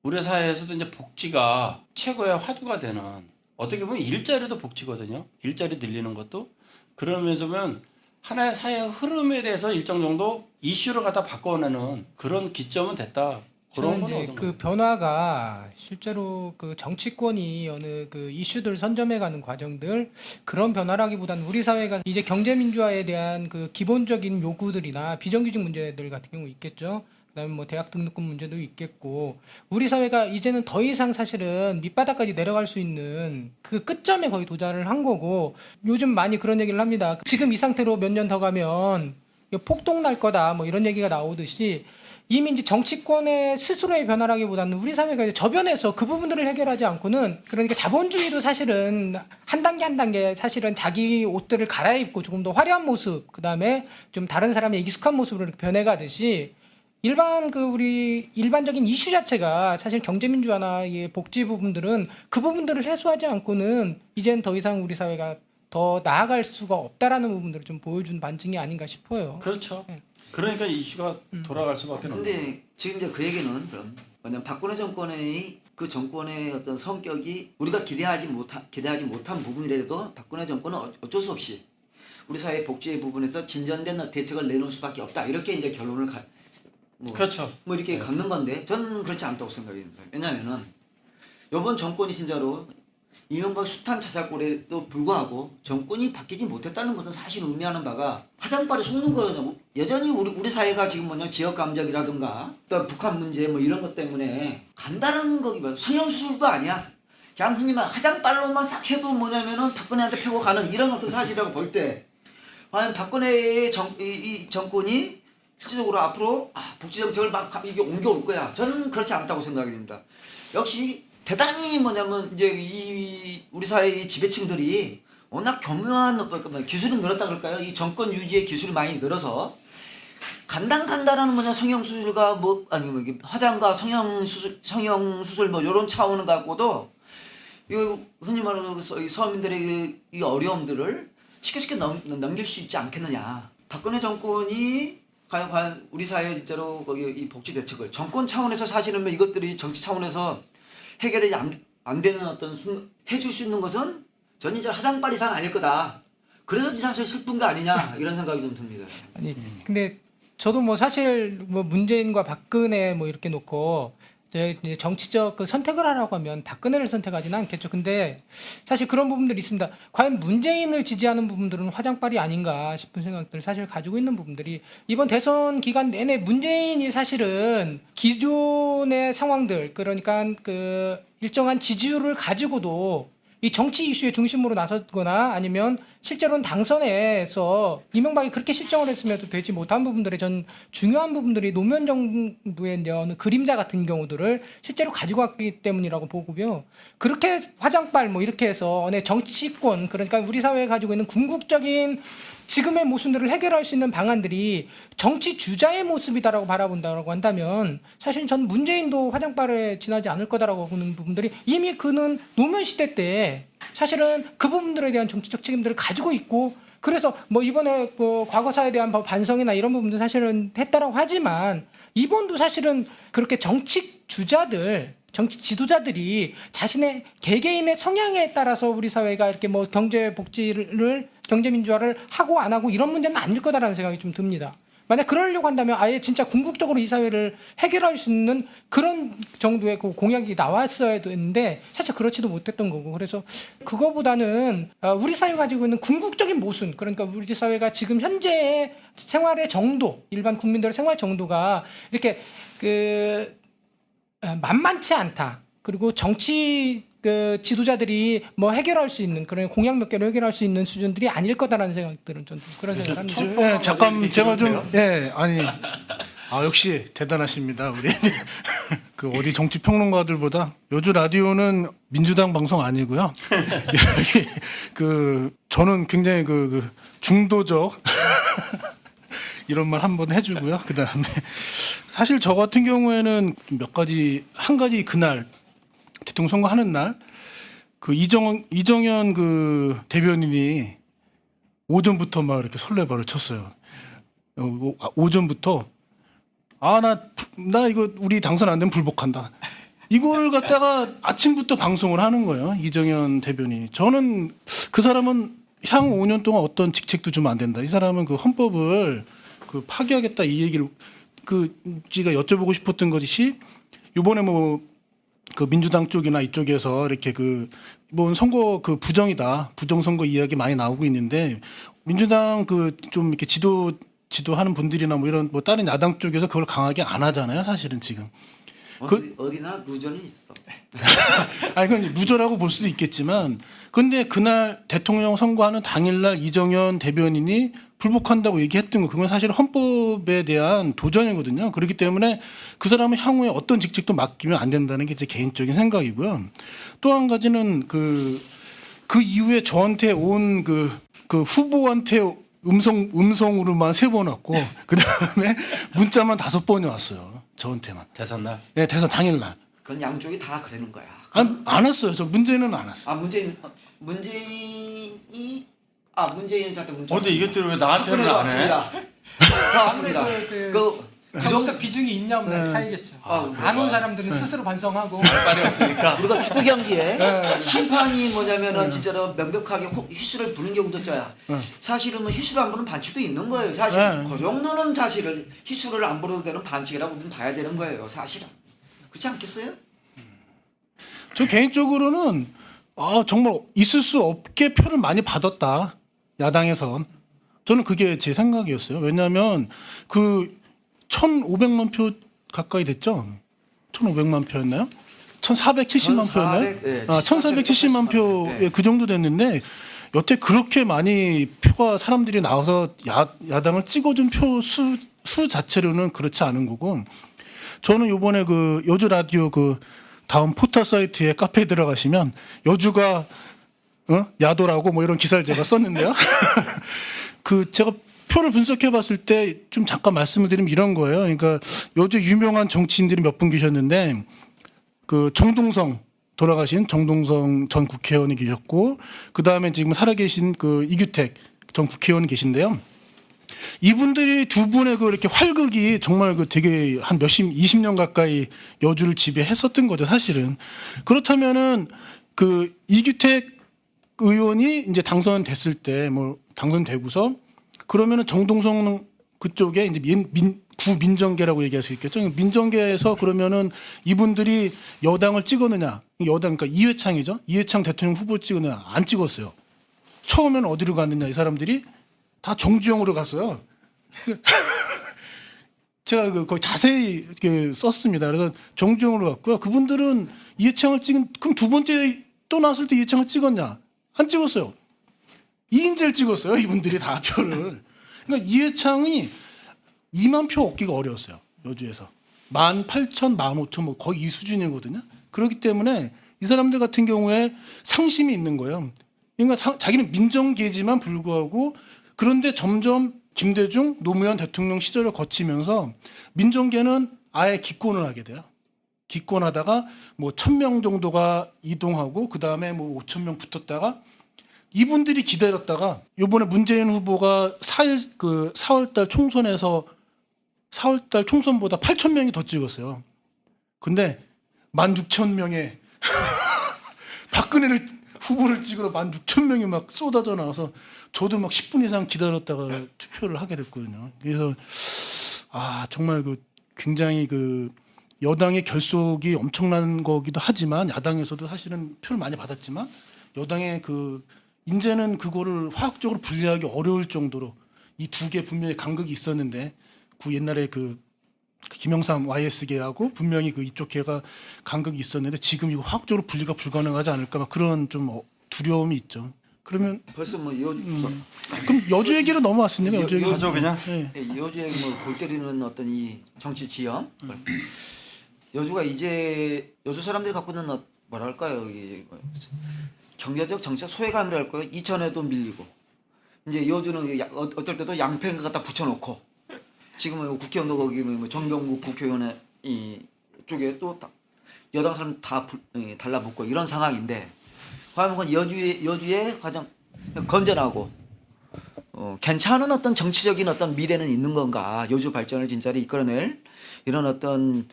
우리 사회에서도 이제 복지가 최고의 화두가 되는 어떻게 보면 일자리도 복지거든요. 일자리 늘리는 것도 그러면서 보면 하나의 사회 흐름에 대해서 일정 정도 이슈를 갖다 바꿔내는 그런 기점은 됐다. 그런 저는 건 이제 얻은 그 거예요. 변화가 실제로 그 정치권이 어느 그 이슈들 선점해가는 과정들 그런 변화라기보다는 우리 사회가 이제 경제 민주화에 대한 그 기본적인 요구들이나 비정규직 문제들 같은 경우 있겠죠. 그다음에 뭐 대학 등록금 문제도 있겠고 우리 사회가 이제는 더 이상 사실은 밑바닥까지 내려갈 수 있는 그 끝점에 거의 도달을 한 거고 요즘 많이 그런 얘기를 합니다. 지금 이 상태로 몇 년 더 가면 폭동 날 거다 뭐 이런 얘기가 나오듯이 이미 이제 정치권의 스스로의 변화라기보다는 우리 사회가 이제 저변에서 그 부분들을 해결하지 않고는 그러니까 자본주의도 사실은 한 단계 한 단계 사실은 자기 옷들을 갈아입고 조금 더 화려한 모습 그다음에 좀 다른 사람의 익숙한 모습으로 이렇게 변해가듯이 우리 일반적인 이슈 자체가 사실 경제민주화나 이 복지 부분들은 그 부분들을 해소하지 않고는 이젠 더 이상 우리 사회가 더 나아갈 수가 없다라는 부분들을 좀 보여준 반증이 아닌가 싶어요. 그렇죠. 네. 그러니까 이슈가 돌아갈 수밖에 없는 거예요. 근데 지금 이제 그 얘기는 그럼 뭐냐면 박근혜 정권의 그 정권의 어떤 성격이 우리가 기대하지 못한 부분이라도 박근혜 정권은 어쩔 수 없이 우리 사회 복지의 부분에서 진전된 대책을 내놓을 수밖에 없다. 이렇게 이제 결론을 그렇죠. 뭐 이렇게 갖는 건데 저는 그렇지 않다고 생각이 듭니다. 왜냐하면은 이번 정권이 진짜로 이명박 숱한 자살골에도 불구하고 정권이 바뀌지 못했다는 것은 사실 의미하는 바가 화장발에 속는 거예요. 여전히 우리 사회가 지금 뭐냐 지역 감정이라든가 또 북한 문제 뭐 이런 것 때문에 간다는 거기만 성형수술도 아니야. 그냥 흔히 말 화장발로만 싹 해도 뭐냐면은 박근혜한테 패고 가는 이런 어떤 사실이라고 볼 때 과연 박근혜의 이 정권이 실질적으로 앞으로 복지 정책을 막 이게 옮겨올 거야. 저는 그렇지 않다고 생각이 됩니다. 역시 대단히 뭐냐면 이제 이 우리 사회의 지배층들이 워낙 교묘한 기술이 늘었다 그럴까요? 이 정권 유지의 기술이 많이 늘어서 간단하는 뭐냐 성형수술과 뭐 아니면 화장과 성형수술 뭐 이런 차원을 갖고도 이거 흔히 말하는 서민들의 이 어려움들을 쉽게 넘길 수 있지 않겠느냐. 박근혜 정권이 과연 우리 사회 진짜로 거기 이 복지 대책을 정권 차원에서 사실은 이것들이 정치 차원에서 해결이 안 되는 어떤 해줄 수 있는 것은 저는 이제 화장발 이상 아닐 거다. 그래서 진짜 슬픈 거 아니냐 이런 생각이 좀 듭니다. 아니 근데 저도 뭐 사실 뭐 문재인과 박근혜 뭐 이렇게 놓고 이제 정치적 그 선택을 하라고 하면 박근혜를 선택하지는 않겠죠. 근데 사실 그런 부분들이 있습니다. 과연 문재인을 지지하는 부분들은 화장빨이 아닌가 싶은 생각들을 사실 가지고 있는 부분들이 이번 대선 기간 내내 문재인이 사실은 기존의 상황들 그러니까 그 일정한 지지율을 가지고도 이 정치 이슈의 중심으로 나섰거나 아니면 실제로는 당선에서 이명박이 그렇게 실정을 했음에도 되지 못한 부분들의 전 중요한 부분들이 노무현 정부의 이제 어느 그림자 같은 경우들을 실제로 가지고 왔기 때문이라고 보고요. 그렇게 화장빨 뭐 이렇게 해서 어느 정치권 그러니까 우리 사회에 가지고 있는 궁극적인 지금의 모순들을 해결할 수 있는 방안들이 정치 주자의 모습이다라고 바라본다고 한다면 사실 전 문재인도 화장빨에 지나지 않을 거다라고 보는 부분들이 이미 그는 노무현 시대 때 사실은 그 부분들에 대한 정치적 책임들을 가지고 있고 그래서 뭐 이번에 그 과거사에 대한 반성이나 이런 부분도 사실은 했다라고 하지만 이번도 사실은 그렇게 정치 주자들 정치 지도자들이 자신의 개개인의 성향에 따라서 우리 사회가 이렇게 뭐 경제 복지를 경제 민주화를 하고 안 하고 이런 문제는 아닐 거다라는 생각이 좀 듭니다. 만약 그러려고 한다면 아예 진짜 궁극적으로 이 사회를 해결할 수 있는 그런 정도의 그 공약이 나왔어야 되는데 사실 그렇지도 못했던 거고 그래서 그거보다는 우리 사회가 가지고 있는 궁극적인 모순 그러니까 우리 사회가 지금 현재의 생활의 정도 일반 국민들의 생활 정도가 이렇게 그 만만치 않다. 그리고 정치 그 지도자들이 뭐 해결할 수 있는 그런 공약 몇 개로 해결할 수 있는 수준들이 아닐 거다라는 생각들은 좀 그런 생각을 합니다. 네, 잠깐 제가 좀 아니 역시 대단하십니다. 우리 그 어디 정치 평론가들보다 요즘 라디오는 민주당 방송 아니고요. 여기 그 저는 굉장히 그 중도적 이런 말 한번 해주고요. 그 다음에 사실 저 같은 경우에는 한 가지 그날 대통령 선거하는 날 그 이정현 그 대변인이 오전부터 막 이렇게 설레발을 쳤어요. 오전부터 나 이거 우리 당선 안 되면 불복한다. 이거를 갖다가 아침부터 방송을 하는 거예요. 이정현 대변인이. 저는 그 사람은 향후 5년 동안 어떤 직책도 주면 안 된다. 이 사람은 그 헌법을 그 파기하겠다 이 얘기를 제가 여쭤보고 싶었던 것이 이번에 뭐 그 민주당 쪽이나 이쪽에서 이렇게 뭐 선거 부정이다 부정 선거 이야기 많이 나오고 있는데 민주당 좀 이렇게 지도하는 분들이나 뭐 이런 뭐 다른 야당 쪽에서 그걸 강하게 안 하잖아요 사실은 지금. 어디나 누전이 있어. 아니 그건 루저라고 볼 수도 있겠지만 근데 그날 대통령 선거하는 당일날 이정현 대변인이 불복한다고 얘기했던 거 그건 사실 헌법에 대한 도전이거든요. 그렇기 때문에 그 사람은 향후에 어떤 직책도 맡기면 안 된다는 게 제 개인적인 생각이고요. 또 한 가지는 그 이후에 저한테 온 그 후보한테 음성으로만 3번 왔고 그 다음에 문자만 5번이 왔어요. 저한테만. 대선 날. 네, 대선 당일날. 그건 양쪽이 다 그러는 거야. 안 왔어요. 저 문제는 안 왔어요. 문재인이 저한테 문자. 근데 이것들을 왜 나한테는 안 해? 나왔습니다. 정치적 비중이 있냐 없냐 차이겠죠. 안 온 사람들은 스스로 반성하고 빨리 없으니까. 우리가 축구 경기에 심판이 뭐냐면은 진짜로 명백하게 휘슬을 부는 경우도 있어요. 사실은 뭐 휘슬 안 부는 반칙도 있는 거예요. 사실 그 정도는 사실은 휘슬을 안 불어도 되는 반칙이라고 우리는 봐야 되는 거예요. 사실은 그렇지 않겠어요? 저 개인적으로는 정말 있을 수 없게 표를 많이 받았다 야당에선. 저는 그게 제 생각이었어요. 왜냐하면 1,500만 표 가까이 됐죠. 1,500만 표였나요? 1,470만 표였나요? 1,470만 표에 그 정도 됐는데 여태 그렇게 많이 표가 사람들이 나와서 야당을 찍어준 표 수 자체로는 그렇지 않은 거고 저는 요번에 여주 라디오 다음 포털 사이트에 카페에 들어가시면 여주가 야도라고 뭐 이런 기사를 제가 썼는데요. 제가 표를 분석해 봤을 때 좀 잠깐 말씀을 드리면 이런 거예요. 그러니까 여주 유명한 정치인들이 몇 분 계셨는데 정동성 돌아가신 정동성 전 국회의원이 계셨고 그다음에 지금 살아계신 이규택 전 국회의원이 계신데요. 이분들이 두 분의 이렇게 활극이 정말 되게 한 20년 가까이 여주를 지배했었던 거죠, 사실은. 그렇다면은 이규택 의원이 이제 당선됐을 때 당선되고서 그러면은 정동성 그쪽에 이제 구민정계라고 얘기할 수 있겠죠. 민정계에서 그러면은 이분들이 여당을 찍었느냐? 여당 그러니까 이회창이죠. 이회창 대통령 후보 찍었느냐? 안 찍었어요. 처음에는 어디로 갔느냐? 이 사람들이 다 정주영으로 갔어요. 제가 거의 자세히 이렇게 썼습니다. 그래서 정주영으로 갔고요. 그분들은 이해창을 찍은 그럼 두 번째 또 나왔을 때 이해창을 찍었냐? 안 찍었어요. 이인재를 찍었어요. 이분들이 다 표를. 그러니까 이해창이 2만 표 얻기가 어려웠어요. 여주에서 18,000, 15,000 뭐 거의 이 수준이거든요. 그렇기 때문에 이 사람들 같은 경우에 상심이 있는 거예요. 그러니까 자기는 민정계지만 불구하고 그런데 점점 김대중 노무현 대통령 시절을 거치면서 민정계는 아예 기권을 하게 돼요. 기권하다가 뭐 1,000명 정도가 이동하고 그 다음에 뭐 5,000명 붙었다가 이분들이 기다렸다가 이번에 문재인 후보가 4월달 총선에서 4월달 총선보다 8,000명이 더 찍었어요. 근데 16,000명의 박근혜를 후보를 찍으러 16,000명이 막 쏟아져 나와서 저도 막 10분 이상 기다렸다가 투표를 하게 됐거든요. 그래서 정말 굉장히 여당의 결속이 엄청난 거기도 하지만 야당에서도 사실은 표를 많이 받았지만 여당의 이제는 그거를 화학적으로 분리하기 어려울 정도로 이 두 개 분명히 간극이 있었는데 옛날에 김영삼 YS계하고 분명히 이쪽 계가 간극이 있었는데 지금 이거 화학적으로 분리가 불가능하지 않을까 막 그런 좀 두려움이 있죠. 그러면 벌써 뭐 그럼 여주 얘기로 넘어왔으니까 여주 얘기 하죠 그냥. 네. 여주에 골 때리는 어떤 이 정치 지형 여주가 이제 여주 사람들이 갖고 있는 뭐랄까요 경제적 정책 소외감이랄까요. 이천에도 밀리고 이제 여주는 어떨 때도 양평 갖다 붙여놓고 지금은 국회의원도 거기 정병국 국회의원의 이 쪽에 또 여당 사람 다 달라붙고 이런 상황인데 과연 여주에 가장 건전하고 괜찮은 어떤 정치적인 어떤 미래는 있는 건가? 여주 발전을 진짜로 이끌어낼 이런 어떤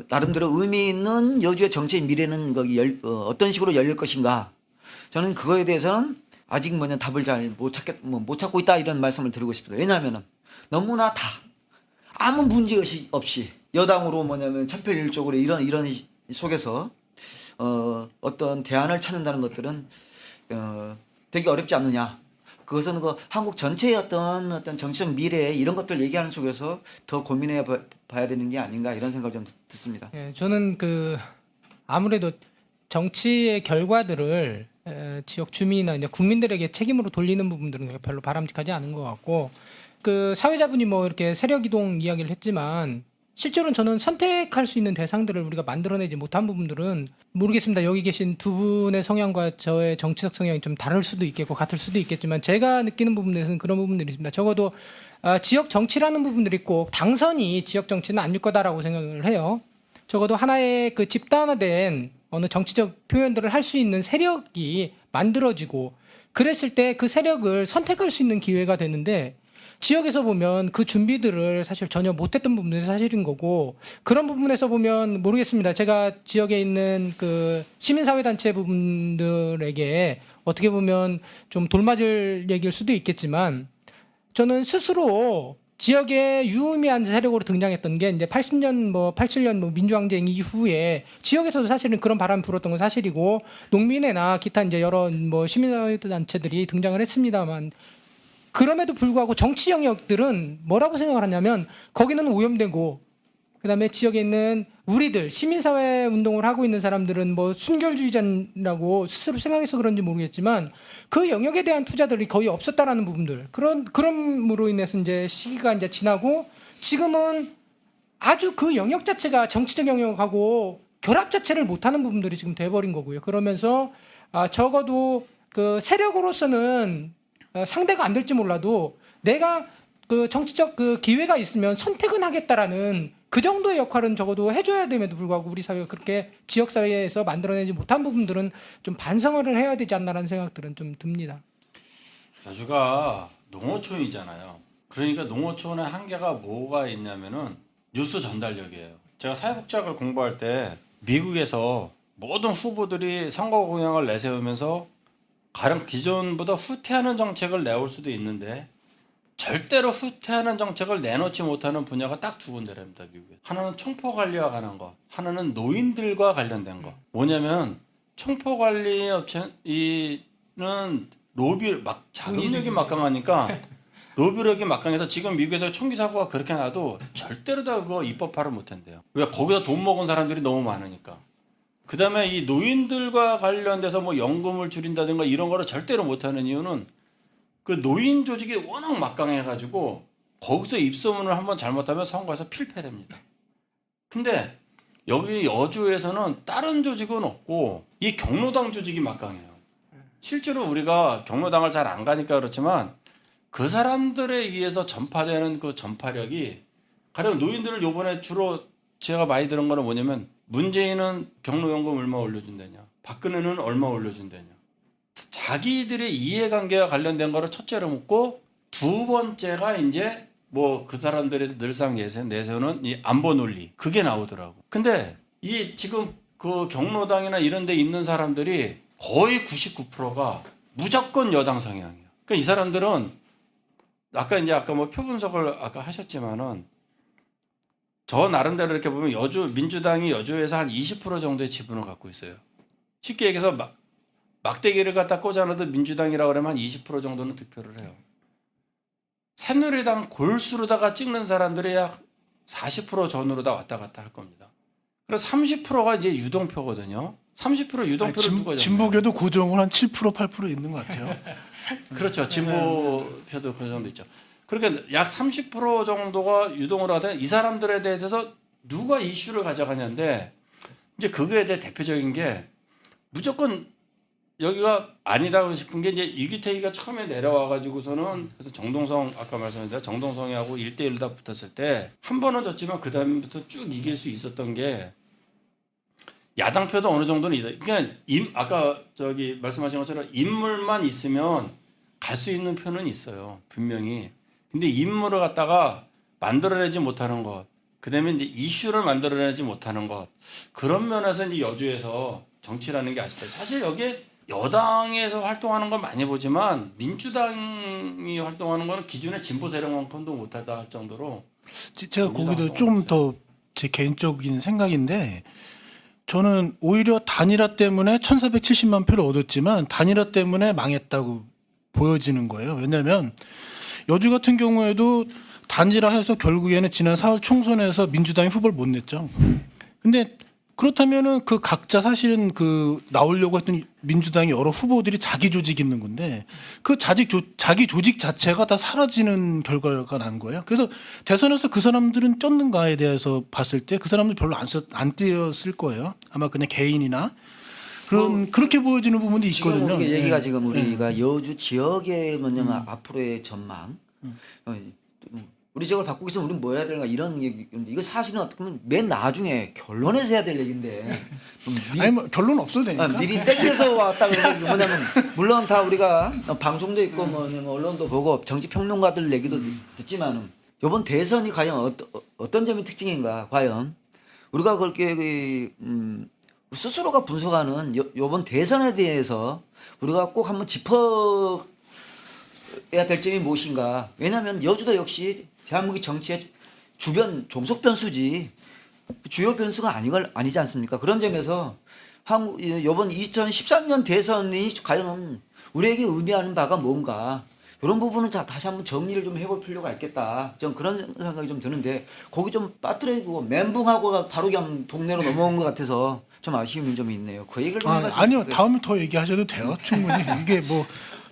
나름대로 의미 있는 여주의 정치의 미래는 거기 어떤 식으로 열릴 것인가? 저는 그거에 대해서는 아직 답을 잘 못 찾고 있다 이런 말씀을 드리고 싶습니다. 왜냐하면은 너무나 다 아무 문제 없이 여당으로 천편일률적으로 이런 속에서 어떤 대안을 찾는다는 것들은 되게 어렵지 않느냐. 그것은 한국 전체의 어떤 정치적 미래 이런 것들 얘기하는 속에서 더 고민해 봐야 되는 게 아닌가 이런 생각을 좀 듣습니다. 예, 저는 아무래도 정치의 결과들을 지역 주민이나 이제 국민들에게 책임으로 돌리는 부분들은 별로 바람직하지 않은 것 같고 사회자분이 이렇게 세력 이동 이야기를 했지만 실제로는 저는 선택할 수 있는 대상들을 우리가 만들어내지 못한 부분들은 모르겠습니다. 여기 계신 두 분의 성향과 저의 정치적 성향이 좀 다를 수도 있겠고 같을 수도 있겠지만 제가 느끼는 부분에서는 그런 부분들이 있습니다. 적어도 지역 정치라는 부분들이 꼭 당선이 지역 정치는 아닐 거다라고 생각을 해요. 적어도 하나의 집단화된 어느 정치적 표현들을 할 수 있는 세력이 만들어지고 그랬을 때 그 세력을 선택할 수 있는 기회가 되는데 지역에서 보면 그 준비들을 사실 전혀 못했던 부분들이 사실인 거고 그런 부분에서 보면 모르겠습니다. 제가 지역에 있는 시민사회단체 부분들에게 어떻게 보면 좀 돌맞을 얘기일 수도 있겠지만 저는 스스로 지역에 유의미한 세력으로 등장했던 게 이제 80년 87년 민주항쟁 이후에 지역에서도 사실은 그런 바람이 불었던 건 사실이고 농민회나 기타 이제 여러 시민사회단체들이 등장을 했습니다만 그럼에도 불구하고 정치 영역들은 뭐라고 생각을 하냐면 거기는 오염되고 그다음에 지역에 있는 우리들 시민사회 운동을 하고 있는 사람들은 순결주의자라고 스스로 생각해서 그런지 모르겠지만 그 영역에 대한 투자들이 거의 없었다라는 부분들 그럼으로 인해서 이제 시기가 이제 지나고 지금은 아주 그 영역 자체가 정치적 영역하고 결합 자체를 못하는 부분들이 지금 돼버린 거고요. 그러면서 적어도 세력으로서는 상대가 안 될지 몰라도 내가 정치적 기회가 있으면 선택은 하겠다라는 그 정도의 역할은 적어도 해줘야 됨에도 불구하고 우리 사회가 그렇게 지역사회에서 만들어내지 못한 부분들은 좀 반성을 해야 되지 않나라는 생각들은 좀 듭니다. 여주가 농어촌이잖아요. 그러니까 농어촌의 한계가 뭐가 있냐면은 뉴스 전달력이에요. 제가 사회복지학을 공부할 때 미국에서 모든 후보들이 선거 공약을 내세우면서 가령 기존보다 후퇴하는 정책을 내올 수도 있는데 절대로 후퇴하는 정책을 내놓지 못하는 분야가 딱 두 군데랍니다. 미국에. 하나는 총포 관리와 관한 거, 하나는 노인들과 관련된 거. 뭐냐면 총포 관리 업체는 로비 막 자금력이 막강하니까 로비력이 막강해서 지금 미국에서 총기 사고가 그렇게 나도 절대로 다 그거 입법화를 못한대요. 왜? 거기다 돈 먹은 사람들이 너무 많으니까. 그다음에 이 노인들과 관련돼서 뭐 연금을 줄인다든가 이런 거를 절대로 못하는 이유는 그 노인 조직이 워낙 막강해가지고 거기서 입소문을 한번 잘못하면 선거에서 필패됩니다. 근데 여기 여주에서는 다른 조직은 없고 이 경로당 조직이 막강해요. 실제로 우리가 경로당을 잘 안 가니까 그렇지만 그 사람들에 의해서 전파되는 그 전파력이 가령 노인들을 요번에 주로 제가 많이 들은 거는 뭐냐면 문재인은 경로연금 얼마 올려준다냐, 박근혜는 얼마 올려준다냐. 자기들의 이해관계와 관련된 거를 첫째로 묻고 두 번째가 이제 뭐 그 사람들이 늘상 내세우는 이 안보 논리 그게 나오더라고. 근데 이 지금 그 경로당이나 이런 데 있는 사람들이 거의 99%가 무조건 여당 성향이에요. 그러니까 이 사람들은 아까 뭐 표 분석을 아까 하셨지만은 저 나름대로 이렇게 보면 민주당이 여주에서 한 20% 정도의 지분을 갖고 있어요. 쉽게 얘기해서 막대기를 갖다 꽂아놔도 민주당이라고 그러면 한 20% 정도는 득표를 해요. 새누리당 골수로다가 찍는 사람들이 약 40% 전후로 다 왔다 갔다 할 겁니다. 그래서 30%가 이제 유동표거든요. 30% 유동표를 누가 진보계도 고정을 한 7% 8% 있는 것 같아요. 그렇죠. 진보표도 그 정도 있죠. 그러니까 약 30% 정도가 유동을 하되 이 사람들에 대해서 누가 이슈를 가져가냐인데 이제 그거에 대해 대표적인 게 무조건 여기가 아니다고 싶은 게 이제 이규태기가 처음에 내려와가지고서는 그래서 정동성 아까 말씀하신 정동성이하고 1대1로 다 붙었을 때 한 번은 졌지만 그 다음부터 쭉 이길 수 있었던 게 야당표도 어느 정도는 있다. 그러니까 아까 말씀하신 것처럼 인물만 있으면 갈 수 있는 표는 있어요. 분명히. 근데 인물을 갖다가 만들어내지 못하는 것, 그다음에 이제 이슈를 만들어내지 못하는 것, 그런 면에서 이제 여주에서 정치라는 게 아시다시피 사실 여기에 여당에서 활동하는 건 많이 보지만 민주당이 활동하는 거는 기존의 진보 세력만큼도 못하다 할 정도로 제가 거기도 좀 더 제 개인적인 생각인데 저는 오히려 단일화 때문에 1470만 표를 얻었지만 단일화 때문에 망했다고 보여지는 거예요. 왜냐하면 여주 같은 경우에도 단일화해서 결국에는 지난 4월 총선에서 민주당이 후보를 못 냈죠. 근데 그렇다면은 그 각자 사실은 그 나오려고 했던 민주당의 여러 후보들이 자기 조직이 있는 건데 그 자기 조직 자체가 다 사라지는 결과가 난 거예요. 그래서 대선에서 그 사람들은 떴는가에 대해서 봤을 때 그 사람들 별로 안 뛰었을 거예요. 아마 그냥 개인이나 그렇게 보여지는 부분도 있거든요. 지금 우리가 얘기가 네. 지금 우리가 여주 지역의 뭐냐면 앞으로의 전망. 우리 지역을 바꾸기 위해서 우리는 뭐 해야 되는가 이런 얘기인데 이거 사실은 어떻게 보면 맨 나중에 결론에서 해야 될 얘기인데 아니 뭐 결론 없어도 되니까. 미리 땡겨서 왔다 그러는 게 뭐냐면 물론 다 우리가 방송도 있고 뭐 언론도 보고 정치 평론가들 얘기도 듣지만은 이번 대선이 과연 어떤 점이 특징인가 과연 우리가 그렇게 스스로가 분석하는 이번 대선에 대해서 우리가 꼭 한번 짚어야 될 점이 무엇인가. 왜냐하면 여주도 역시 대한민국 정치의 주변 종속 변수지 주요 변수가 아니지 않습니까? 그런 점에서 이번 2013년 대선이 과연 우리에게 의미하는 바가 뭔가 이런 부분은 다시 한번 정리를 좀 해볼 필요가 있겠다. 좀 그런 생각이 좀 드는데 거기 좀 빠뜨리고 멘붕하고 바로 그냥 동네로 넘어온 것 같아서 좀 아쉬움이 좀 있네요. 그 얘기를 좀 아니요. 다음에 더 얘기하셔도 돼요. 충분히. 이게 뭐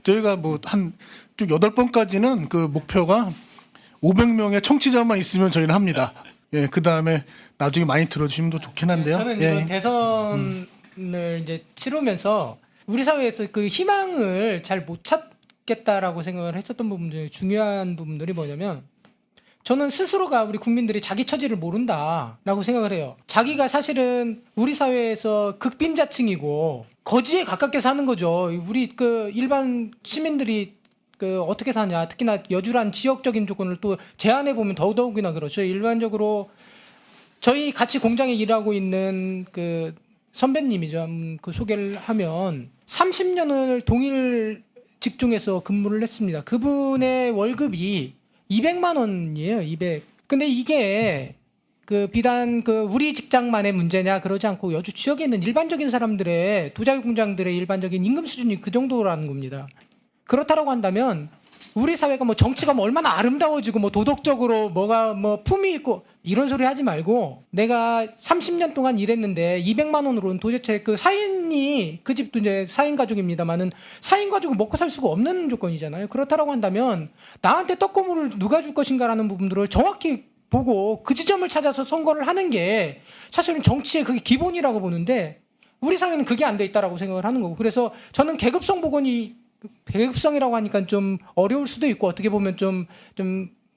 저희가 뭐 한 8번까지는 그 목표가 500명의 청취자만 있으면 저희는 합니다. 예, 그 다음에 나중에 많이 들어주시면 더 좋긴 한데요. 저는 예. 이번 대선을 이제 치르면서 우리 사회에서 그 희망을 잘 못 찾겠다라고 생각을 했었던 부분 중에 중요한 부분들이 뭐냐면 저는 스스로가 우리 국민들이 자기 처지를 모른다라고 생각을 해요. 자기가 사실은 우리 사회에서 극빈자층이고 거지에 가깝게 사는 거죠. 우리 그 일반 시민들이 그 어떻게 사냐, 특히나 여주란 지역적인 조건을 또 제한해 보면 더더욱이나 그렇죠. 일반적으로 저희 같이 공장에 일하고 있는 그 선배님이죠. 그 소개를 하면 30년을 동일 직종에서 근무를 했습니다. 그분의 월급이 200만 원이에요. 200. 근데 이게 그 비단 그 우리 직장만의 문제냐 그러지 않고 여주 지역에 있는 일반적인 사람들의 도자기 공장들의 일반적인 임금 수준이 그 정도라는 겁니다. 그렇다라고 한다면 우리 사회가 뭐 정치가 뭐 얼마나 아름다워지고 뭐 도덕적으로 뭐가 뭐 품위 있고 이런 소리 하지 말고 내가 30년 동안 일했는데 200만 원으로는 도대체 그 사인이 그 집도 이제 4인 가족입니다만은 4인 가족을 먹고 살 수가 없는 조건이잖아요. 그렇다라고 한다면 나한테 떡고물을 누가 줄 것인가라는 부분들을 정확히 보고 그 지점을 찾아서 선거를 하는 게 사실은 정치의 그게 기본이라고 보는데 우리 사회는 그게 안 돼 있다라고 생각을 하는 거고 그래서 저는 계급성 복원이 계급성이라고 하니까 좀 어려울 수도 있고 어떻게 보면 좀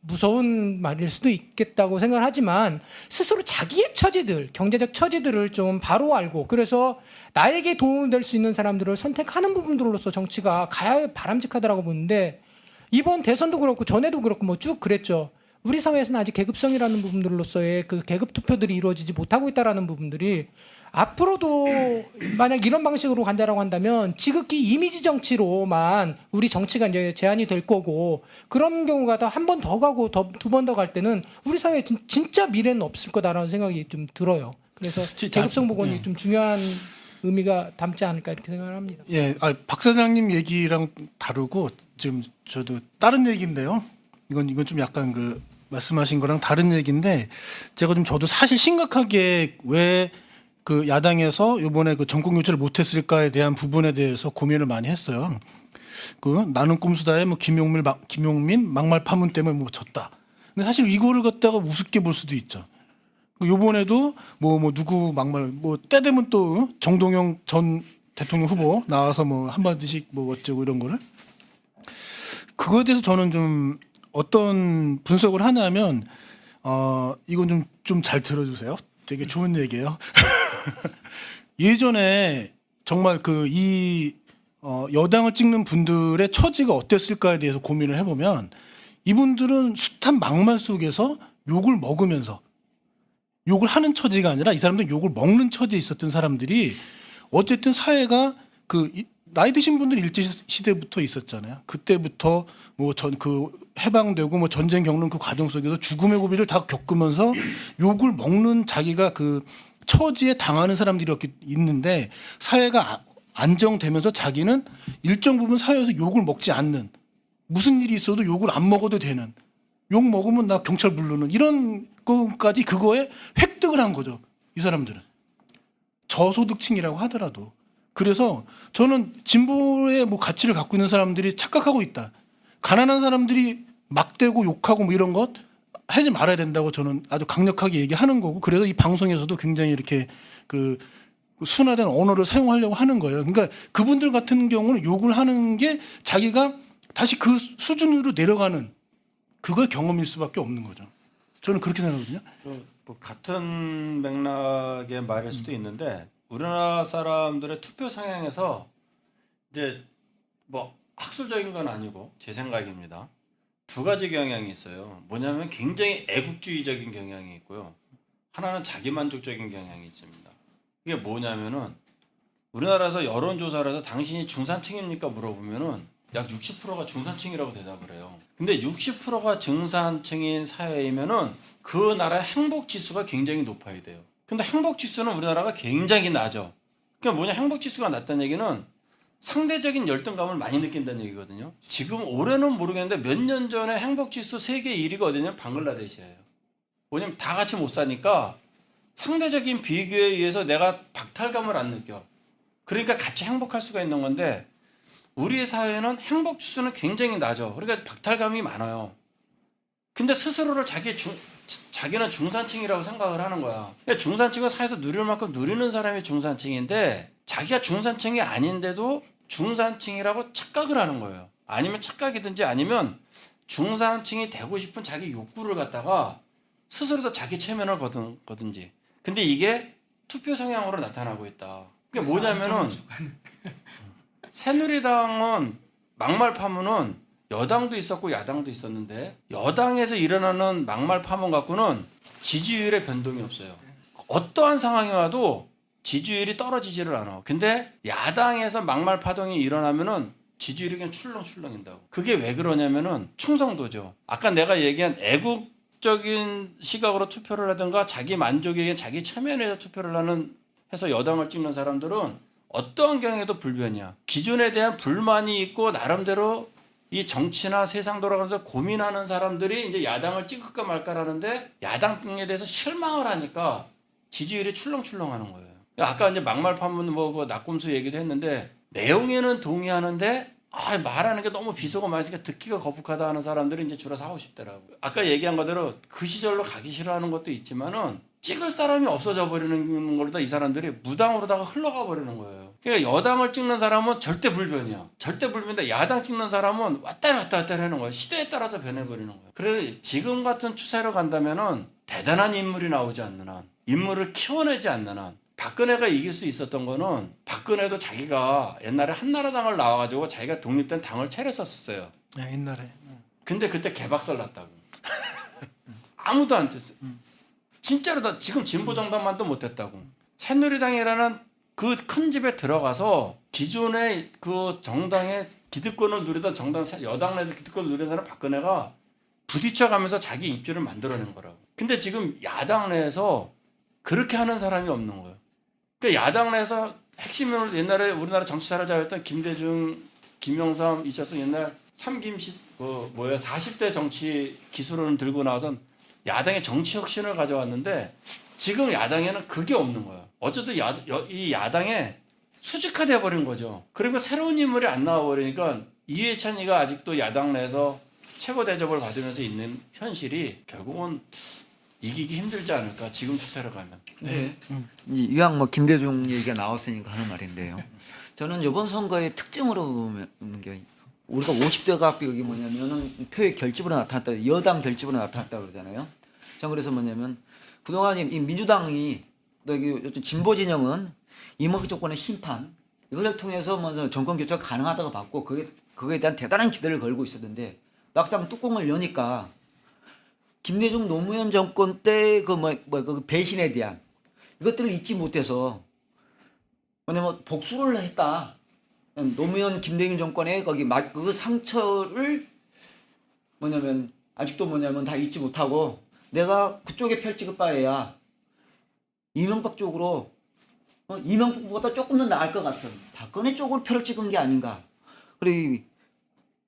무서운 말일 수도 있겠다고 생각을 하지만 스스로 자기의 처지들, 경제적 처지들을 좀 바로 알고 그래서 나에게 도움이 될 수 있는 사람들을 선택하는 부분들로서 정치가 가야 바람직하다라고 보는데 이번 대선도 그렇고 전에도 그렇고 뭐 쭉 그랬죠. 우리 사회에서는 아직 계급성이라는 부분들로서의 그 계급 투표들이 이루어지지 못하고 있다라는 부분들이 앞으로도 만약 이런 방식으로 간다라고 한다면 지극히 이미지 정치로만 우리 정치가 이제 제한이 될 거고 그런 경우가 더 한 번 더 가고 두 번 더 갈 때는 우리 사회에 진짜 미래는 없을 거다라는 생각이 좀 들어요. 그래서 계급성 복원이 좀 중요한 의미가 담지 않을까 이렇게 생각을 합니다. 예, 박 사장님 얘기랑 다르고 지금 저도 다른 얘기인데요. 이건 좀 약간 그 말씀하신 거랑 다른 얘기인데 제가 좀 저도 사실 심각하게 왜 그 야당에서 이번에 그 전국 유치를 못했을까에 대한 부분에 대해서 고민을 많이 했어요. 그 나는 꼼수다의 뭐 김용민 막말 파문 때문에 뭐 졌다. 근데 사실 이거를 갖다가 우습게 볼 수도 있죠. 요번에도 뭐 누구 막말 뭐 때 되면 또 정동영 전 대통령 후보 나와서 뭐 한마디씩 뭐 어쩌고 이런 거를 그거에 대해서 저는 좀 어떤 분석을 하냐면 이건 좀 잘 들어주세요. 되게 좋은 얘기예요. 예전에 정말 여당을 찍는 분들의 처지가 어땠을까에 대해서 고민을 해보면 이분들은 숱한 막말 속에서 욕을 먹으면서 욕을 하는 처지가 아니라 이 사람들은 욕을 먹는 처지에 있었던 사람들이 어쨌든 사회가 나이 드신 분들 일제 시대부터 있었잖아요. 그때부터 해방되고 뭐 전쟁 겪는 그 과정 속에서 죽음의 고비를 다 겪으면서 욕을 먹는 자기가 그 처지에 당하는 사람들이 이렇게 있는데 사회가 안정되면서 자기는 일정 부분 사회에서 욕을 먹지 않는 무슨 일이 있어도 욕을 안 먹어도 되는 욕 먹으면 나 경찰 부르는 이런 것까지 그거에 획득을 한 거죠. 이 사람들은 저소득층이라고 하더라도 그래서 저는 진보의 뭐 가치를 갖고 있는 사람들이 착각하고 있다. 가난한 사람들이 막대고 욕하고 뭐 이런 것 하지 말아야 된다고 저는 아주 강력하게 얘기하는 거고 그래서 이 방송에서도 굉장히 이렇게 그 순화된 언어를 사용하려고 하는 거예요. 그러니까 그분들 같은 경우는 욕을 하는 게 자기가 다시 그 수준으로 내려가는 그거의 경험일 수밖에 없는 거죠. 저는 그렇게 생각하거든요. 뭐 같은 맥락의 말일 수도 있는데 우리나라 사람들의 투표 성향에서 이제 뭐 학술적인 건 아니고 제 생각입니다. 두 가지 경향이 있어요. 뭐냐면 굉장히 애국주의적인 경향이 있고요. 하나는 자기만족적인 경향이 있습니다. 이게 뭐냐면은 우리나라에서 여론조사를 해서 당신이 중산층입니까 물어보면은 약 60%가 중산층이라고 대답을 해요. 근데 60%가 중산층인 사회이면은 그 나라의 행복지수가 굉장히 높아야 돼요. 근데 행복지수는 우리나라가 굉장히 낮아. 그러니까 뭐냐 행복지수가 낮다는 얘기는 상대적인 열등감을 많이 느낀다는 얘기거든요. 지금 올해는 모르겠는데 몇 년 전에 행복지수 세계 1위가 어디냐면 방글라데시예요. 왜냐면 다 같이 못 사니까 상대적인 비교에 의해서 내가 박탈감을 안 느껴. 그러니까 같이 행복할 수가 있는 건데 우리의 사회는 행복지수는 굉장히 낮아. 그러니까 박탈감이 많아요. 근데 스스로를 자기는 중산층이라고 생각을 하는 거야. 그러니까 중산층은 사회에서 누릴 만큼 누리는 사람이 중산층인데 자기가 중산층이 아닌데도 중산층이라고 착각을 하는 거예요. 아니면 착각이든지 아니면 중산층이 되고 싶은 자기 욕구를 갖다가 스스로도 자기 체면을 거든지. 근데 이게 투표 성향으로 나타나고 있다. 그게 뭐냐면은 새누리당은 막말 파문은 여당도 있었고 야당도 있었는데 여당에서 일어나는 막말 파문 갖고는 지지율에 변동이 없어요. 어떠한 상황이 와도 지지율이 떨어지지를 않아. 근데 야당에서 막말 파동이 일어나면은 지지율이 그냥 출렁출렁인다고. 그게 왜 그러냐면은 충성도죠. 아까 내가 얘기한 애국적인 시각으로 투표를 하든가 자기 만족에 의한 자기 체면에서 투표를 하는 해서 여당을 찍는 사람들은 어떠한 경우에도 불변이야. 기존에 대한 불만이 있고 나름대로 이 정치나 세상 돌아가면서 고민하는 사람들이 이제 야당을 찍을까 말까라는데 야당에 대해서 실망을 하니까 지지율이 출렁출렁하는 거예요. 아까 이제 막말 판문 뭐 낙곰수 얘기도 했는데 내용에는 동의하는데 말하는 게 너무 비속어 많으니까 듣기가 거북하다 하는 사람들이 이제 줄어서 하고 싶더라고요. 아까 얘기한 거대로 그 시절로 가기 싫어하는 것도 있지만은 찍을 사람이 없어져 버리는 걸로 이 사람들이 무당으로다가 흘러가 버리는 거예요. 그러니까 여당을 찍는 사람은 절대 불변이야. 절대 불변인데 야당 찍는 사람은 왔다 갔다 하는 거야. 시대에 따라서 변해버리는 거야. 그래서 지금 같은 추세로 간다면은 대단한 인물이 나오지 않는 한, 인물을 키워내지 않는 한, 박근혜가 이길 수 있었던 거는 박근혜도 자기가 옛날에 한나라당을 나와가지고 자기가 독립된 당을 차렸었어요. 네, 옛날에. 근데 그때 개박살 났다고. 아무도 안 됐어요. 진짜로 다 지금 진보정당만도 못했다고. 새누리당이라는 그 큰 집에 들어가서 기존의 그 정당의 기득권을 누리던 정당 여당 내에서 기득권을 누리던 사람 박근혜가 부딪혀가면서 자기 입지를 만들어낸 거라고. 근데 지금 야당 내에서 그렇게 하는 사람이 없는 거예요. 그러니까 야당 내에서 핵심을 옛날에 우리나라 정치사를 잘했던 김대중, 김영삼 있어서 옛날 삼김씨 40대 정치 기술을 들고 나와서 야당의 정치 혁신을 가져왔는데 지금 야당에는 그게 없는 거예요. 어쨌든 이 야당에 수직화되어 버린 거죠. 그리고 새로운 인물이 안 나와 버리니까 이해찬이가 아직도 야당 내에서 최고 대접을 받으면서 있는 현실이 결국은 이기기 힘들지 않을까 지금 추세로 가면. 네. 이왕 뭐 김대중 얘기가 나왔으니까 하는 말인데요. 저는 이번 선거의 특징으로 보는 게 우리가 50대가 여기 뭐냐면은 표의 결집으로 나타났다, 여당 결집으로 나타났다 그러잖아요. 전 그래서 뭐냐면 그동안 이 민주당이 여기 진보 진영은 이명박 정권의 심판 이걸 통해서 먼저 정권 교체가 가능하다고 봤고 그거에 대한 대단한 기대를 걸고 있었는데 막상 뚜껑을 여니까 김대중 노무현 정권 때 그 배신에 대한 이것들을 잊지 못해서 뭐냐면 복수를 했다. 노무현 김대중 정권의 그 상처를 뭐냐면 아직도 다 잊지 못하고 내가 그쪽에 펼 찍을 바에야 이명박 쪽으로 이명박보다 조금 더 나을 것 같은 박근혜 쪽으로 표를 찍은 게 아닌가. 그리고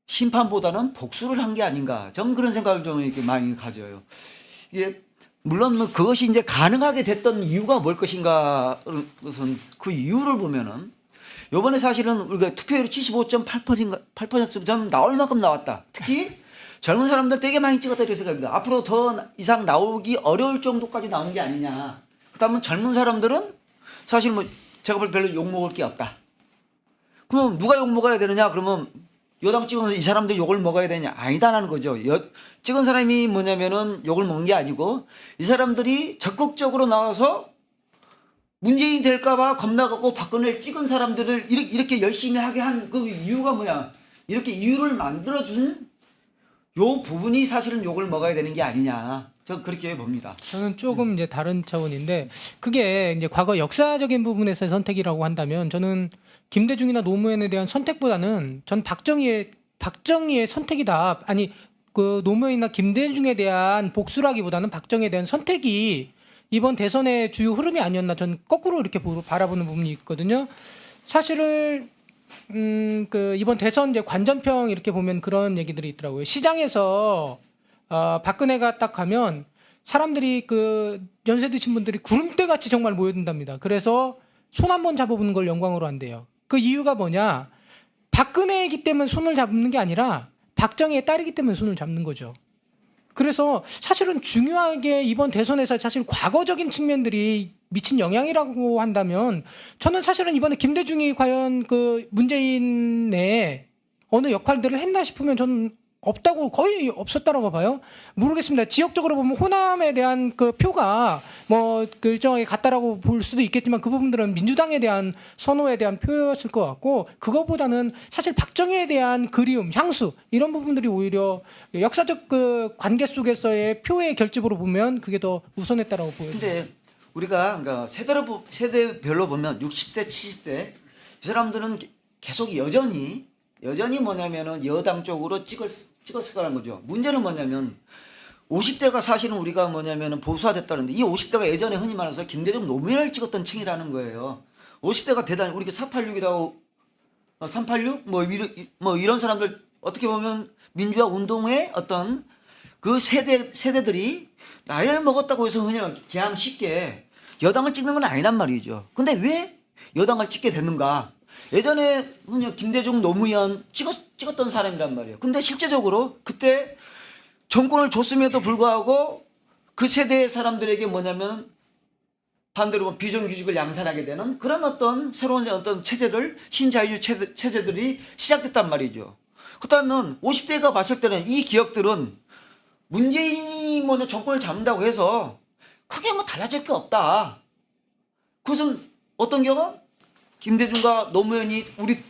심판보다는 복수를 한 게 아닌가. 저는 그런 생각을 좀 이렇게 많이 가져요. 이게 물론 뭐 그것이 이제 가능하게 됐던 이유가 뭘 것인가. 그것은 그 이유를 보면은 요번에 사실은 우리가 투표율이 75.8% 좀 나올 만큼 나왔다. 특히 젊은 사람들 되게 많이 찍었다 이렇게 생각합니다. 앞으로 더 이상 나오기 어려울 정도까지 나온 게 아니냐. 그다음에 젊은 사람들은 사실 뭐 제가 볼 별로 욕먹을 게 없다. 그러면 누가 욕먹어야 되느냐? 그러면 여당 찍으면서 이 사람들 욕을 먹어야 되냐? 아니다라는 거죠. 찍은 사람이 뭐냐면은 욕을 먹는 게 아니고 이 사람들이 적극적으로 나와서 문재인 될까봐 겁나갖고 박근혜를 찍은 사람들을 이렇게 열심히 하게 한 그 이유가 뭐냐? 이렇게 이유를 만들어준 요 부분이 사실은 욕을 먹어야 되는 게 아니냐. 저는 그렇게 봅니다. 저는 조금 이제 다른 차원인데 그게 이제 과거 역사적인 부분에서의 선택이라고 한다면 저는 김대중이나 노무현에 대한 선택보다는 전 박정희의 선택이다. 아니 그 노무현이나 김대중에 대한 복수라기보다는 박정희에 대한 선택이 이번 대선의 주요 흐름이 아니었나. 전 거꾸로 이렇게 바라보는 부분이 있거든요. 사실은 그 이번 대선 이제 관전평 이렇게 보면 그런 얘기들이 있더라고요. 시장에서 박근혜가 딱 가면 사람들이 그 연세 드신 분들이 구름대 같이 정말 모여든답니다. 그래서 손 한번 잡아보는 걸 영광으로 한대요. 그 이유가 뭐냐? 박근혜이기 때문에 손을 잡는 게 아니라 박정희의 딸이기 때문에 손을 잡는 거죠. 그래서 사실은 중요하게 이번 대선에서 사실 과거적인 측면들이 미친 영향이라고 한다면 저는 사실은 이번에 김대중이 과연 그 문재인의 어느 역할들을 했나 싶으면 저는 없다고, 거의 없었다라고 봐요. 모르겠습니다. 지역적으로 보면 호남에 대한 그 표가 뭐 그 일정하게 같다라고 볼 수도 있겠지만 그 부분들은 민주당에 대한 선호에 대한 표였을 것 같고 그거보다는 사실 박정희에 대한 그리움, 향수 이런 부분들이 오히려 역사적 그 관계 속에서의 표의 결집으로 보면 그게 더 우선했다라고 보여요. 근데 우리가 그러니까 세대별로 보면 60대, 70대 이 사람들은 계속 여전히 여전히 뭐냐면은 여당 쪽으로 찍었을 거라는 거죠. 문제는 뭐냐면 50대가 사실은 우리가 뭐냐면은 보수화됐다는데 이 50대가 예전에 흔히 말해서 김대중 노무현을 찍었던 층이라는 거예요. 50대가 대단히 우리가 486이라고 386 뭐 이런 사람들 어떻게 보면 민주화 운동의 어떤 그 세대들이 나이를 먹었다고 해서 그냥 쉽게 여당을 찍는 건 아니란 말이죠. 근데 왜 여당을 찍게 됐는가? 예전에 그냥 김대중 노무현 찍었던 사람이란 말이에요. 근데 실제적으로 그때 정권을 줬음에도 불구하고 그 세대의 사람들에게 뭐냐면 반대로 뭐 비정규직을 양산하게 되는 그런 어떤 새로운 어떤 체제를 신자유주의 체제들이 시작됐단 말이죠. 그렇다면 50대가 봤을 때는 이 기억들은 문재인이 먼저 정권을 잡는다고 해서 크게 뭐 달라질 게 없다. 그것은 어떤 경우? 김대중과 노무현이 우리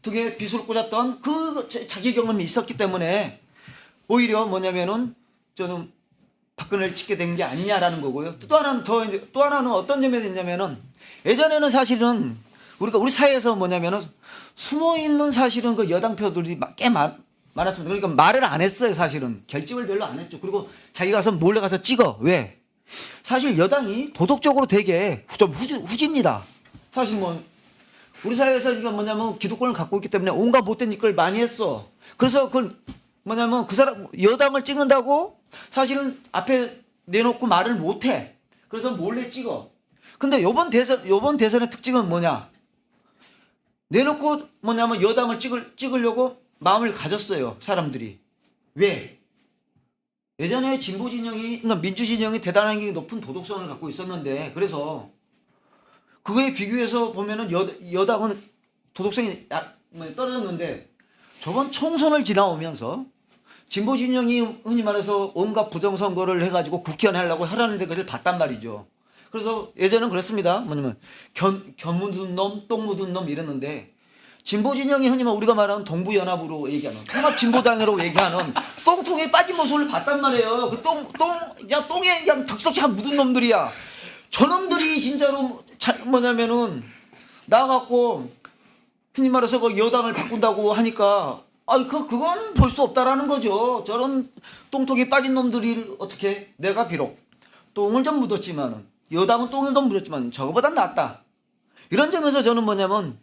등에 빗을 꽂았던 그 자기 경험이 있었기 때문에 오히려 뭐냐면은 저는 박근혜를 찍게 된 게 아니냐라는 거고요. 또 하나는 어떤 점에서 있냐면은 예전에는 사실은 우리 사회에서 뭐냐면은 숨어 있는 사실은 그 여당 표들이 꽤 많았습니다. 그러니까 말을 안 했어요. 사실은 결집을 별로 안 했죠. 그리고 자기 가서 몰래 가서 찍어. 왜? 사실 여당이 도덕적으로 되게 좀 후지입니다. 사실 뭐 우리 사회에서 이거 뭐냐면 기득권을 갖고 있기 때문에 온갖 못된 짓을 많이 했어. 그래서 그걸 뭐냐면 그 사람 여당을 찍는다고 사실은 앞에 내놓고 말을 못해. 그래서 몰래 찍어. 근데 요번 대선의 특징은 뭐냐? 내놓고 뭐냐면 여당을 찍으려고 마음을 가졌어요. 사람들이. 왜? 예전에 진보 진영이, 그러니까 민주 진영이 대단하게 높은 도덕성을 갖고 있었는데, 그래서 그거에 비교해서 보면은 여당은 도덕성이 떨어졌는데, 저번 총선을 지나오면서 진보 진영이 흔히 말해서 온갖 부정선거를 해가지고 국회의원 하려고 하라는데 그걸 봤단 말이죠. 그래서 예전은 그랬습니다. 뭐냐면 견 묻은 놈, 똥 묻은 놈 이랬는데, 진보 진영이 흔히 우리가 말하는 동부연합으로 얘기하는 통합진보당으로 얘기하는 똥통에 빠진 모습을 봤단 말이에요. 그 똥에 그냥 덕석이 묻은 놈들이야. 저놈들이 진짜로 뭐냐면은 나가갖고 흔히 말해서 그 여당을 바꾼다고 하니까 그건 볼 수 없다라는 거죠. 저런 똥통에 빠진 놈들이 어떻게 내가 비록 똥을 좀 묻었지만은 여당은 똥을 좀 묻었지만 저거보단 낫다. 이런 점에서 저는 뭐냐면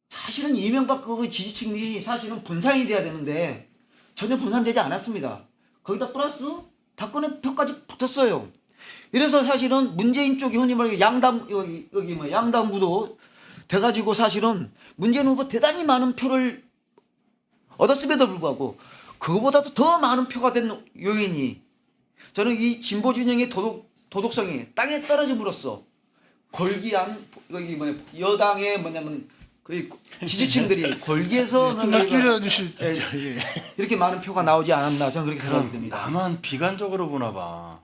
사실은 이명박 그 지지층이 사실은 분산이 돼야 되는데 전혀 분산되지 않았습니다. 거기다 플러스 박근혜 표까지 붙었어요. 이래서 사실은 문재인 쪽이 흔히 말해 여기 양당구도 돼가지고 사실은 문재인 후보 대단히 많은 표를 얻었음에도 불구하고 그거보다도 더 많은 표가 된 요인이 저는 이 진보 진영의 도덕성이 땅에 떨어짐으로써 골기한 여당의 뭐냐면 그 지지층들이 골기에서 좀 줄여주실 이렇게 많은 표가 나오지 않았나 저는 그렇게 생각이 그럼 듭니다. 나만 비관적으로 보나 봐.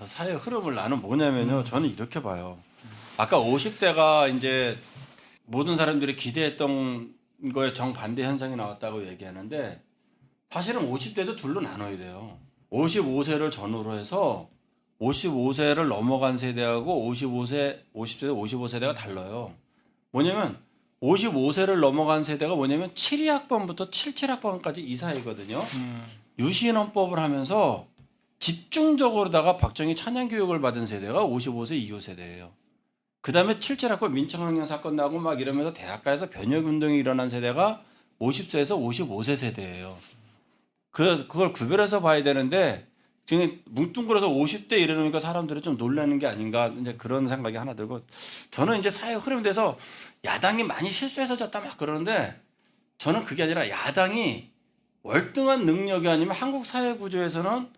사회 흐름을 나는 뭐냐면요. 저는 이렇게 봐요. 아까 50대가 이제 모든 사람들이 기대했던 거에 정반대 현상이 나왔다고 얘기하는데 사실은 50대도 둘로 나눠야 돼요. 55세를 전후로 해서 55세를 넘어간 세대하고 50세, 55세대가 달라요. 뭐냐면 55세를 넘어간 세대가 뭐냐면 72학번부터 77학번까지 이 사이거든요. 유신헌법을 하면서 집중적으로다가 박정희 찬양교육을 받은 세대가 55세 이후 세대예요. 그 다음에 77학번 민청학령 사건 나고 막 이러면서 대학가에서 변혁운동이 일어난 세대가 50세에서 55세 세대예요. 그걸 구별해서 봐야 되는데 지금 뭉뚱그려서 50대 이러니까 사람들이 좀 놀라는 게 아닌가 이제 그런 생각이 하나 들고 저는 이제 사회 흐름에 대해서 야당이 많이 실수해서 졌다 막 그러는데 저는 그게 아니라 야당이 월등한 능력이 아니면 한국 사회 구조에서는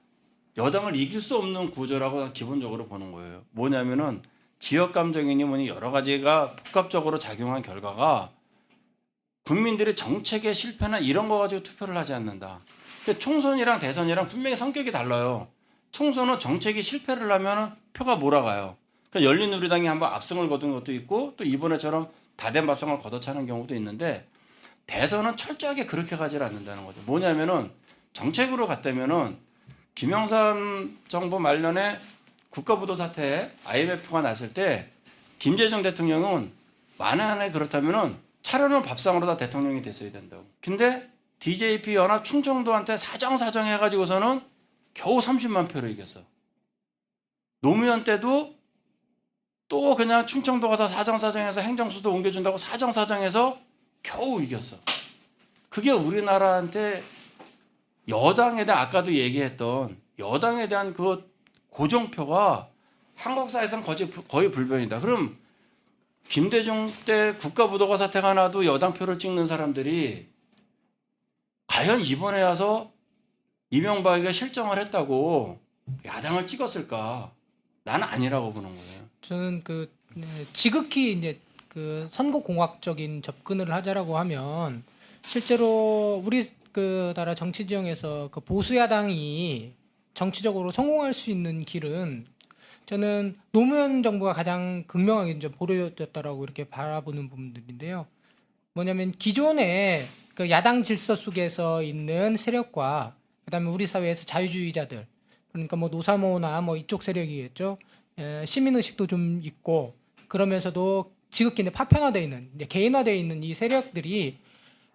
여당을 이길 수 없는 구조라고 기본적으로 보는 거예요. 뭐냐면은 지역 감정이니 뭐니 여러 가지가 복합적으로 작용한 결과가 국민들이 정책의 실패나 이런 거 가지고 투표를 하지 않는다. 근데 총선이랑 대선이랑 분명히 성격이 달라요. 총선은 정책이 실패를 하면 표가 몰아가요. 그러니까 열린우리당이 한번 압승을 거둔 것도 있고 또 이번에처럼 다된 압승을 걷어차는 경우도 있는데 대선은 철저하게 그렇게 가지 않는다는 거죠. 뭐냐면은 정책으로 갔다면은 김영삼 정부 말년에 국가부도 사태에 IMF가 났을 때 김대중 대통령은 만약에 그렇다면은 차려놓은 밥상으로 다 대통령이 됐어야 된다고. 근데 DJP 연합 충청도한테 사정사정 해가지고서는 겨우 30만 표로 이겼어. 노무현 때도 또 그냥 충청도 가서 사정사정해서 행정수도 옮겨준다고 사정사정해서 겨우 이겼어. 그게 우리나라한테 여당에 대한 아까도 얘기했던 여당에 대한 그 고정표가 한국사에서는 거의 불변이다. 그럼 김대중 때 국가부도가 사태가 나도 여당 표를 찍는 사람들이 과연 이번에 와서 이명박이가 실정을 했다고 야당을 찍었을까? 나는 아니라고 보는 거예요. 저는 지극히 이제 그 선거공학적인 접근을 하자라고 하면 실제로 우리 그 나라 정치 지형에서 그 보수 야당이 정치적으로 성공할 수 있는 길은 저는 노무현 정부가 가장 극명하게 이제 보여줬다라고 이렇게 바라보는 부분들인데요. 뭐냐면 기존의 그 야당 질서 속에서 있는 세력과 그다음에 우리 사회에서 자유주의자들 그러니까 뭐 노사모나 뭐 이쪽 세력이겠죠. 시민 의식도 좀 있고 그러면서도 지극히 이제 파편화되어 있는 이제 개인화되어 있는 이 세력들이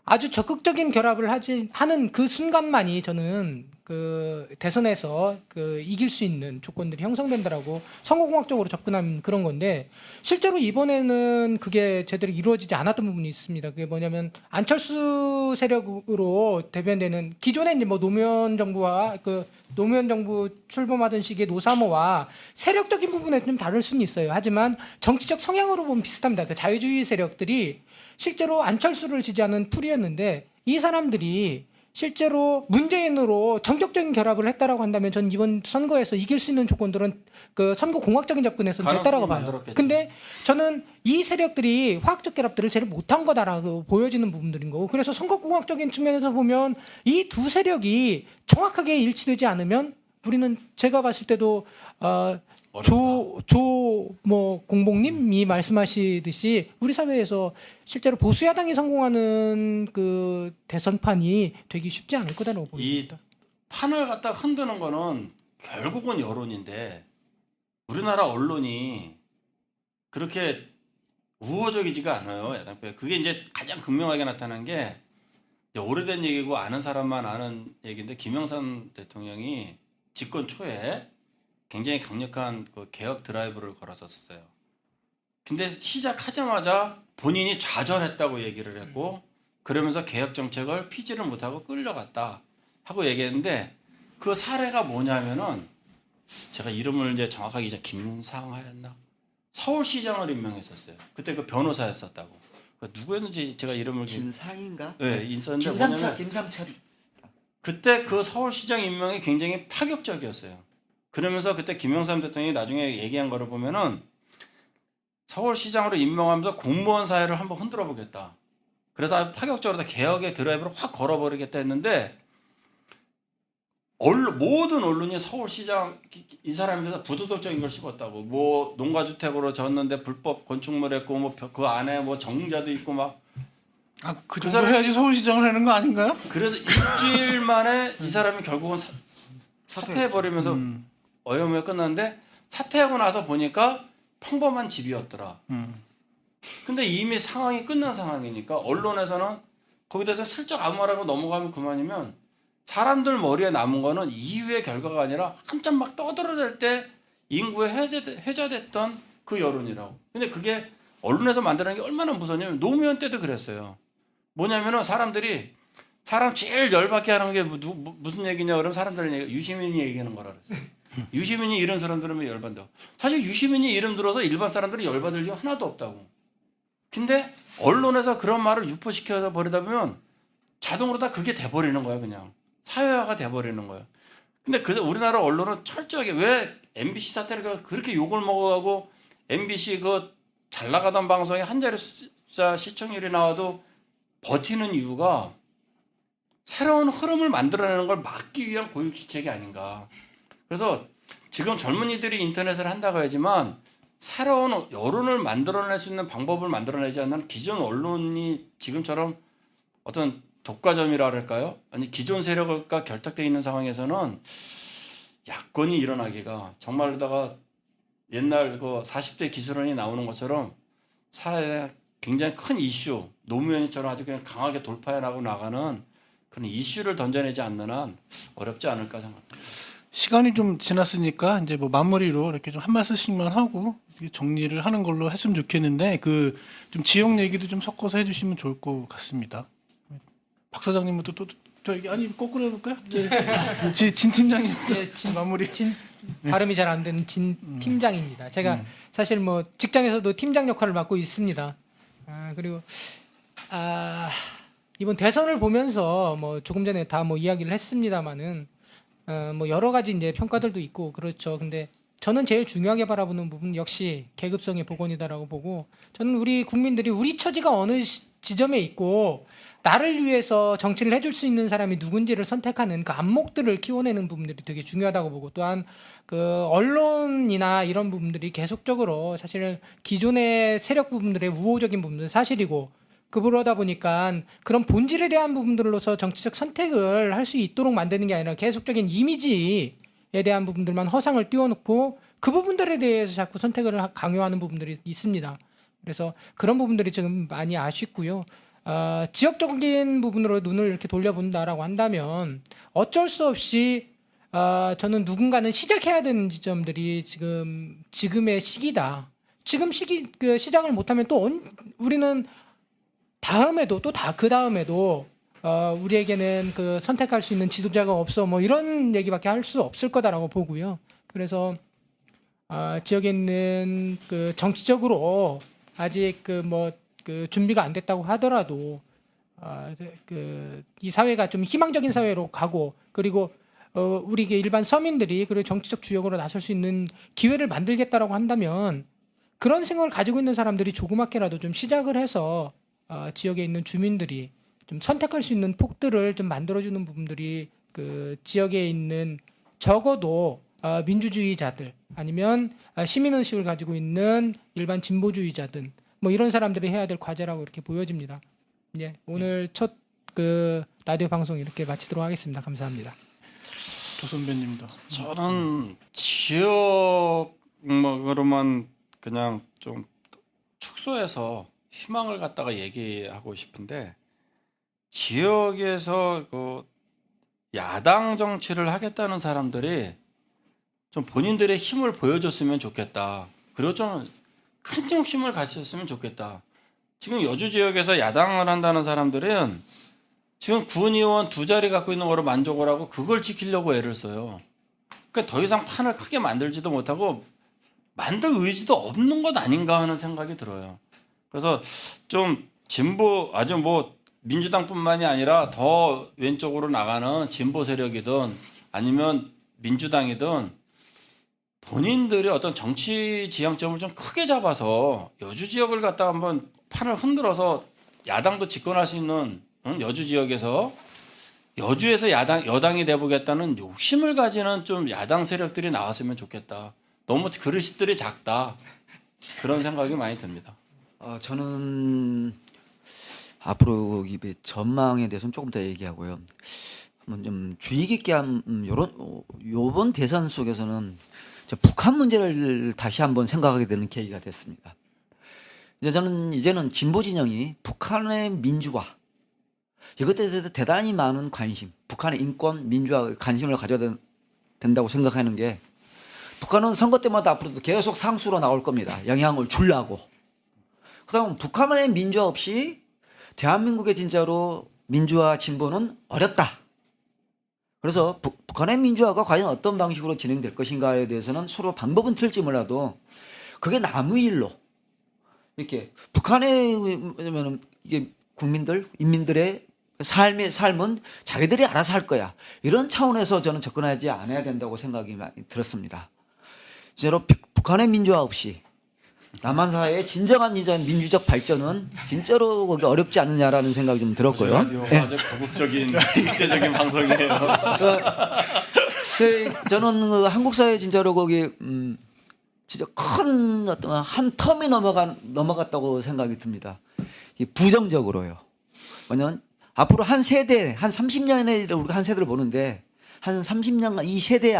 아주 적극적인 결합을 하는 그 순간만이 저는 그 대선에서 그 이길 수 있는 조건들이 형성된다라고 선거공학적으로 접근한 그런 건데 실제로 이번에는 그게 제대로 이루어지지 않았던 부분이 있습니다. 그게 뭐냐면 안철수 세력으로 대변되는 기존에 이제 뭐 노무현 정부와 그 노무현 정부 출범하던 시기의 노사모와 세력적인 부분에 좀 다를 수는 있어요. 하지만 정치적 성향으로 보면 비슷합니다. 그 자유주의 세력들이 실제로 안철수를 지지하는 풀이었는데 이 사람들이 실제로 문재인으로 전격적인 결합을 했다라고 한다면 전 이번 선거에서 이길 수 있는 조건들은 그 선거 공학적인 접근에서 됐다라고 봐요. 만들었겠죠. 근데 저는 이 세력들이 화학적 결합들을 제일 못한 거다라고 보여지는 부분들인 거고 그래서 선거 공학적인 측면에서 보면 이 두 세력이 정확하게 일치되지 않으면 우리는 제가 봤을 때도 뭐 공복님이 말씀하시듯이 우리 사회에서 실제로 보수 야당이 성공하는 그 대선판이 되기 쉽지 않을 거다라고 이 보입니다. 판을 갖다 흔드는 거는 결국은 여론인데 우리나라 언론이 그렇게 우호적이지가 않아요. 야당표에. 그게 이제 가장 극명하게 나타난 게 이제 오래된 얘기고 아는 사람만 아는 얘기인데 김영삼 대통령이 집권 초에 굉장히 강력한 그 개혁 드라이브를 걸었었어요. 근데 시작하자마자 본인이 좌절했다고 얘기를 했고 그러면서 개혁 정책을 피지를 못하고 끌려갔다 하고 얘기했는데 그 사례가 뭐냐면은 제가 이름을 이제 정확하게 이제 김상하였나 서울시장을 임명했었어요. 그때 그 변호사였었다고. 그 누구였는지 제가 이름을 김상인가? 네, 있었는데 김삼철. 그때 그 서울시장 임명이 굉장히 파격적이었어요. 그러면서 그때 김영삼 대통령이 나중에 얘기한 거를 보면은 서울시장으로 임명하면서 공무원 사회를 한번 흔들어 보겠다. 그래서 아주 파격적으로 개혁의 드라이브를 확 걸어버리겠다 했는데 모든 언론이 서울시장 이 사람에 대해서 부도덕적인 걸 씹었다고. 뭐 농가주택으로 졌는데 불법 건축물 했고 뭐 그 안에 뭐 정자도 있고 막. 그 정도 해야지 서울시장을 하는 거 아닌가요? 그래서 일주일 만에 이 사람이 결국은 사퇴해버리면서 어여머여 끝났는데 사퇴하고 나서 보니까 평범한 집이었더라. 근데 이미 상황이 끝난 상황이니까 언론에서는 거기에 대해서 슬쩍 아무 말하고 넘어가면 그만이면 사람들 머리에 남은 거는 이후의 결과가 아니라 한참 막 떠들어댈 때 인구에 회자됐던 그 여론이라고. 근데 그게 언론에서 만드는 게 얼마나 무서냐면 노무현 때도 그랬어요. 뭐냐면은 사람들이 사람 제일 열받게 하는 게 무슨 얘기냐 그러면 사람들은 유시민이 얘기하는 거라 그랬어요. 유시민이 이런 사람 들으면 열받는다고. 사실 유시민이 이름 들어서 일반 사람들이 열받을 이유 하나도 없다고. 근데 언론에서 그런 말을 유포시켜 버리다 보면 자동으로 다 그게 돼버리는 거야. 그냥 사회화가 돼버리는 거야. 근데 우리나라 언론은 철저하게 왜 MBC 사태를 그렇게 욕을 먹어가고 MBC 그 잘 나가던 방송에 한 자리 숫자 시청률이 나와도 버티는 이유가 새로운 흐름을 만들어내는 걸 막기 위한 고육지책이 아닌가. 그래서 지금 젊은이들이 인터넷을 한다고 하지만 새로운 여론을 만들어낼 수 있는 방법을 만들어내지 않는 기존 언론이 지금처럼 어떤 독과점이라 할까요? 아니 기존 세력과 결탁되어 있는 상황에서는 야권이 일어나기가 정말로다가 옛날 그 40대 기술원이 나오는 것처럼 사회에 굉장히 큰 이슈 노무현처럼 아주 그냥 강하게 돌파해 나가고 나가는 그런 이슈를 던져내지 않는 한 어렵지 않을까 생각합니다. 시간이 좀 지났으니까 이제 뭐 마무리로 이렇게 좀 한 말씀씩만 하고 정리를 하는 걸로 했으면 좋겠는데 그 좀 지역 얘기도 좀 섞어서 해주시면 좋을 것 같습니다. 박 사장님부터 또 저기 아니 거꾸로 해볼까요? 진 팀장님 마무리. 발음이 잘 안 되는 진 팀장입니다. 제가 사실 뭐 직장에서도 팀장 역할을 맡고 있습니다. 그리고 이번 대선을 보면서 뭐 조금 전에 다 뭐 이야기를 했습니다만은 뭐 여러 가지 이제 평가들도 있고 그렇죠. 근데 저는 제일 중요하게 바라보는 부분 역시 계급성의 복원이다라고 보고 저는 우리 국민들이 우리 처지가 어느 지점에 있고 나를 위해서 정치를 해줄 수 있는 사람이 누군지를 선택하는 그 안목들을 키워내는 부분들이 되게 중요하다고 보고 또한 그 언론이나 이런 부분들이 계속적으로 사실 기존의 세력 부분들의 우호적인 부분들은 사실이고 그러다 보니까 그런 본질에 대한 부분들로서 정치적 선택을 할 수 있도록 만드는 게 아니라 계속적인 이미지에 대한 부분들만 허상을 띄워놓고 그 부분들에 대해서 자꾸 선택을 강요하는 부분들이 있습니다. 그래서 그런 부분들이 지금 많이 아쉽고요. 지역적인 부분으로 눈을 이렇게 돌려본다라고 한다면 어쩔 수 없이 저는 누군가는 시작해야 되는 지점들이 지금의 시기다. 지금 시작을 못하면 또 우리는 다음에도 또 그 다음에도 우리에게는 그 선택할 수 있는 지도자가 없어 뭐 이런 얘기밖에 할 수 없을 거다라고 보고요. 그래서 지역에 있는 그 정치적으로 아직 그 준비가 안 됐다고 하더라도 이 사회가 좀 희망적인 사회로 가고 그리고 우리 일반 서민들이 그리고 정치적 주역으로 나설 수 있는 기회를 만들겠다라고 한다면 그런 생각을 가지고 있는 사람들이 조그맣게라도 좀 시작을 해서 지역에 있는 주민들이 좀 선택할 수 있는 폭들을 좀 만들어주는 부분들이 그 지역에 있는 적어도 민주주의자들 아니면 시민의식을 가지고 있는 일반 진보주의자들 뭐 이런 사람들이 해야 될 과제라고 이렇게 보여집니다. 예, 오늘 첫 그 라디오 방송 이렇게 마치도록 하겠습니다. 감사합니다. 조 선배님도. 저는 지역으로만 그냥 좀 축소해서 희망을 갖다가 얘기하고 싶은데 지역에서 그 야당 정치를 하겠다는 사람들이 좀 본인들의 힘을 보여줬으면 좋겠다. 그리고 좀 큰 욕심을 가졌으면 좋겠다. 지금 여주 지역에서 야당을 한다는 사람들은 지금 군의원 2자리 갖고 있는 거로 만족을 하고 그걸 지키려고 애를 써요. 그러니까 더 이상 판을 크게 만들지도 못하고 만들 의지도 없는 것 아닌가 하는 생각이 들어요. 그래서 좀 진보 아주 뭐 민주당뿐만이 아니라 더 왼쪽으로 나가는 진보 세력이든 아니면 민주당이든 본인들의 어떤 정치 지향점을 좀 크게 잡아서 여주 지역을 갖다 한번 판을 흔들어서 야당도 집권할 수 있는 여주 지역에서 여주에서 여당이 돼보겠다는 욕심을 가지는 좀 야당 세력들이 나왔으면 좋겠다. 너무 그릇들이 작다. 그런 생각이 많이 듭니다. 저는 앞으로 이 전망에 대해서는 조금 더 얘기하고요. 한번 좀 주의 깊게 요번 대선 속에서는 북한 문제를 다시 한번 생각하게 되는 계기가 됐습니다. 이제는 진보 진영이 북한의 민주화 이것에 대해서 대단히 많은 관심, 북한의 인권, 민주화 관심을 가져야 된다고 생각하는 게 북한은 선거 때마다 앞으로도 계속 상수로 나올 겁니다. 영향을 주려고. 그다음 북한의 민주화 없이 대한민국의 진짜로 민주화 진보는 어렵다. 그래서 북한의 민주화가 과연 어떤 방식으로 진행될 것인가에 대해서는 서로 방법은 틀지 몰라도 그게 남의 일로 이렇게 북한의 왜냐면 이게 인민들의 삶은 자기들이 알아서 할 거야. 이런 차원에서 저는 접근하지 않아야 된다고 생각이 많이 들었습니다. 진짜로 북한의 민주화 없이 남한 사회의 진정한 민주적 발전은 진짜로 거기 어렵지 않느냐라는 생각이 좀 들었고요. 아주 거국적인 국제적인 방송이에요. 저는 한국 사회 진짜로 거기 진짜 큰 어떤 한 텀이 넘어갔다고 생각이 듭니다. 부정적으로요. 왜냐하면 앞으로 한 세대, 한 30년에 우리가 한 세대를 보는데 한 30년 이 세대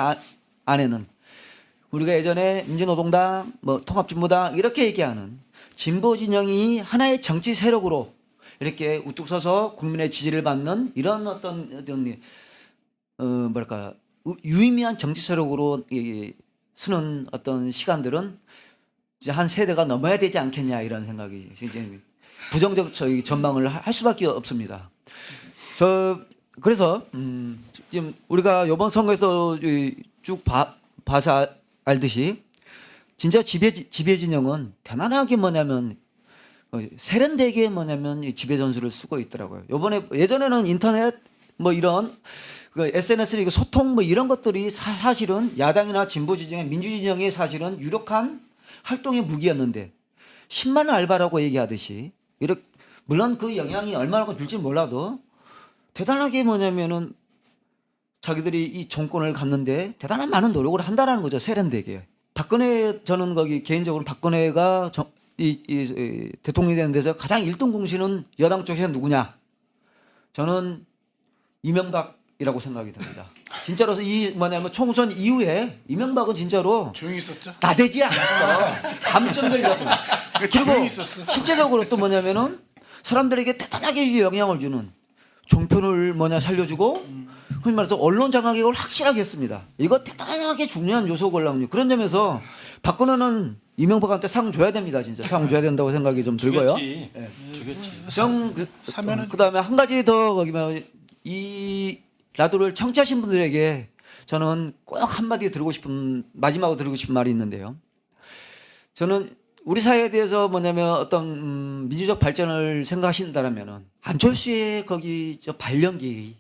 안에는 우리가 예전에 민주노동당, 통합진보당 이렇게 얘기하는 진보 진영이 하나의 정치 세력으로 이렇게 우뚝 서서 국민의 지지를 받는 이런 어떤 뭐랄까 유의미한 정치 세력으로 쓰는 어떤 시간들은 이제 한 세대가 넘어야 되지 않겠냐 이런 생각이 굉장히 부정적 저희 전망을 할 수밖에 없습니다. 그래서 지금 우리가 이번 선거에서 쭉 봐서 알듯이 진짜 지배 진영은 대단하게 뭐냐면 세련되게 뭐냐면 이 지배 전술을 쓰고 있더라고요. 예전에는 인터넷 뭐 이런 그 SNS 소통 뭐 이런 것들이 사실은 야당이나 진보 진영의 민주 진영의 사실은 유력한 활동의 무기였는데 10만 알바라고 얘기하듯이 이렇게 물론 그 영향이 얼마나 줄지 몰라도 대단하게 뭐냐면은 자기들이 이 정권을 갖는데 대단한 많은 노력을 한다라는 거죠. 세련되게. 박근혜 저는 거기 개인적으로 박근혜가 이 대통령이 되는 데서 가장 1등 공신은 여당 쪽에서 누구냐? 저는 이명박이라고 생각이 듭니다. 진짜로 이 뭐냐면 총선 이후에 이명박은 진짜로 조용히 있었죠. 나대지 않았어. 감정들려고. 조용히 그리고 있었어. 실제적으로 또 뭐냐면은 사람들에게 대단하게 영향을 주는 종편을 살려주고 흔히 말해서 언론 장악력을 확실하게 했습니다. 이거 대단하게 중요한 요소거든요. 그런 점에서 박근혜는 이명박한테 상 줘야 됩니다. 진짜 상 줘야 된다고 생각이 좀 들고요. 주겠지. 사면은 그다음에 한 가지 더 거기면 이 라디오를 청취하신 분들에게 저는 꼭 한마디 마지막으로 드리고 싶은 말이 있는데요. 저는 우리 사회에 대해서 뭐냐면 어떤 민주적 발전을 생각하신다면은 안철수의 거기 발령기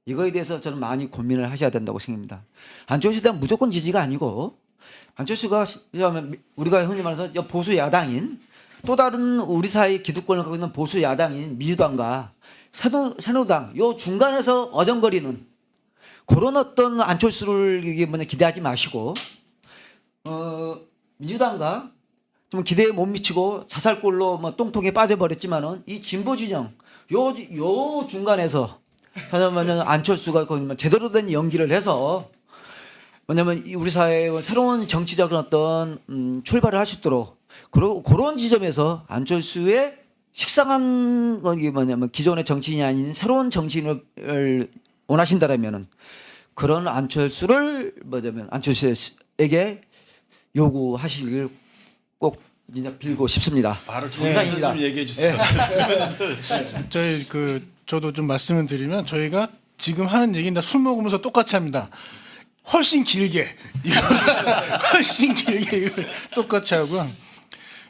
이거에 대해서 저는 많이 고민을 하셔야 된다고 생각합니다. 안철수에 대한 무조건 지지가 아니고 안철수가 우리가 흔히 말해서 보수 야당인 또 다른 우리 사회 기득권을 갖고 있는 보수 야당인 민주당과 새누리당 요 중간에서 어정거리는 그런 어떤 안철수를 기대하지 마시고 민주당과 좀 기대에 못 미치고 자살골로 똥통에 빠져버렸지만은 이 진보 진영 요 중간에서 하냐면 안철수가 제대로 된 연기를 해서 뭐냐면 우리 사회의 새로운 정치적 어떤 출발을 할 수 있도록 그런 지점에서 안철수의 식상한 게 뭐냐면 기존의 정치인이 아닌 새로운 정치인을 원하신다라면은 그런 안철수를 안철수에게 요구하시길 꼭 진짜 빌고 싶습니다. 바로 정상인 좀 얘기해 주세요. 저도 좀 말씀을 드리면 저희가 지금 하는 얘기는 다 술 먹으면서 똑같이 합니다. 훨씬 길게 이걸 똑같이 하고요.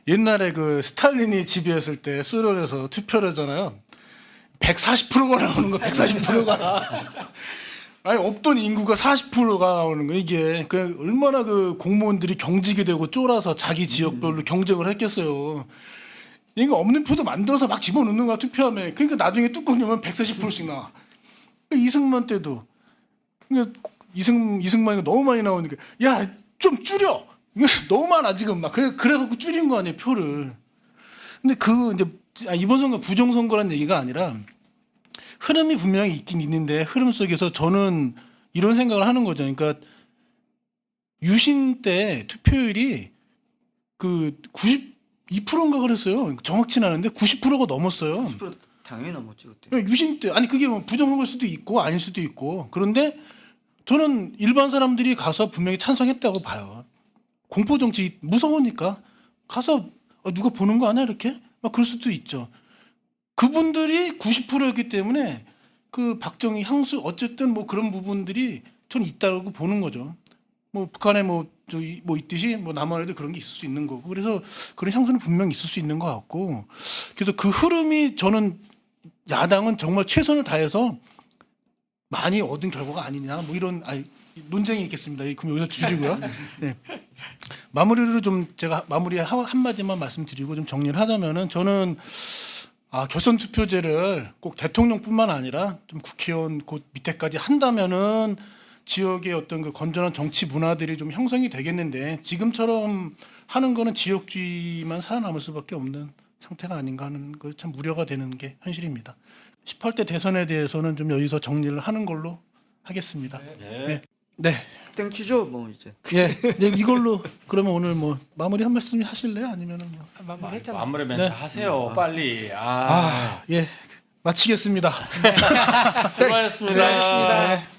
옛날에 그 스탈린이 지배했을 때 소련에서 투표를 하잖아요. 140%가 나오는 거, 140%가. 아니 없던 인구가 40%가 나오는 거 이게 그 얼마나 그 공무원들이 경직이 되고 쫄아서 자기 지역별로 경쟁을 했겠어요. 이거 없는 표도 만들어서 막 집어넣는 거야 투표함에. 그러니까 나중에 뚜껑 열면 140%씩 나와. 이승만 때도 이승만이 너무 많이 나오니까 야 좀 줄여. 이거 너무 많아 지금 막 그래갖고 줄인 거 아니에요 표를. 근데 이제 이번 선거 부정선거란 얘기가 아니라 흐름이 분명히 있긴 있는데 흐름 속에서 저는 이런 생각을 하는 거죠. 그러니까 유신 때 투표율이 그 92%인가 그랬어요. 정확치는 않은데 90%가 넘었어요. 90% 당연히 넘었지 그때. 유신 때 아니 그게 뭐 부정선거일 수도 있고 아닐 수도 있고 그런데 저는 일반 사람들이 가서 분명히 찬성했다고 봐요. 공포 정치 무서우니까 가서 누가 보는 거 아니야 이렇게 막 그럴 수도 있죠. 그분들이 90%였기 때문에 그 박정희 향수 어쨌든 뭐 그런 부분들이 전 있다고 보는 거죠. 뭐 북한에 뭐 있듯이 뭐 남한에도 그런 게 있을 수 있는 거고 그래서 그런 향수는 분명히 있을 수 있는 것 같고 그래서 그 흐름이 저는 야당은 정말 최선을 다해서 많이 얻은 결과가 아니냐 뭐 이런 논쟁이 있겠습니다. 그럼 여기서 줄이고요. 네. 마무리로 좀 제가 마무리 한마디만 말씀드리고 좀 정리를 하자면은 저는 결선 투표제를 꼭 대통령뿐만 아니라 좀 국회의원 그 밑에까지 한다면은 지역의 어떤 그 건전한 정치 문화들이 좀 형성이 되겠는데 지금처럼 하는 거는 지역주의만 살아남을 수밖에 없는 상태가 아닌가 하는 거 참 우려가 되는 게 현실입니다. 18대 대선에 대해서는 좀 여기서 정리를 하는 걸로 하겠습니다. 네. 네. 네. 땡치죠 뭐 이제. 예. 네, 이걸로 그러면 오늘 뭐 마무리 한 말씀 하실래요? 아니면은 뭐. 했잖아. 마무리 멘트 네. 하세요. 빨리. 예. 마치겠습니다. 수고하셨습니다. 수고하셨습니다. 네.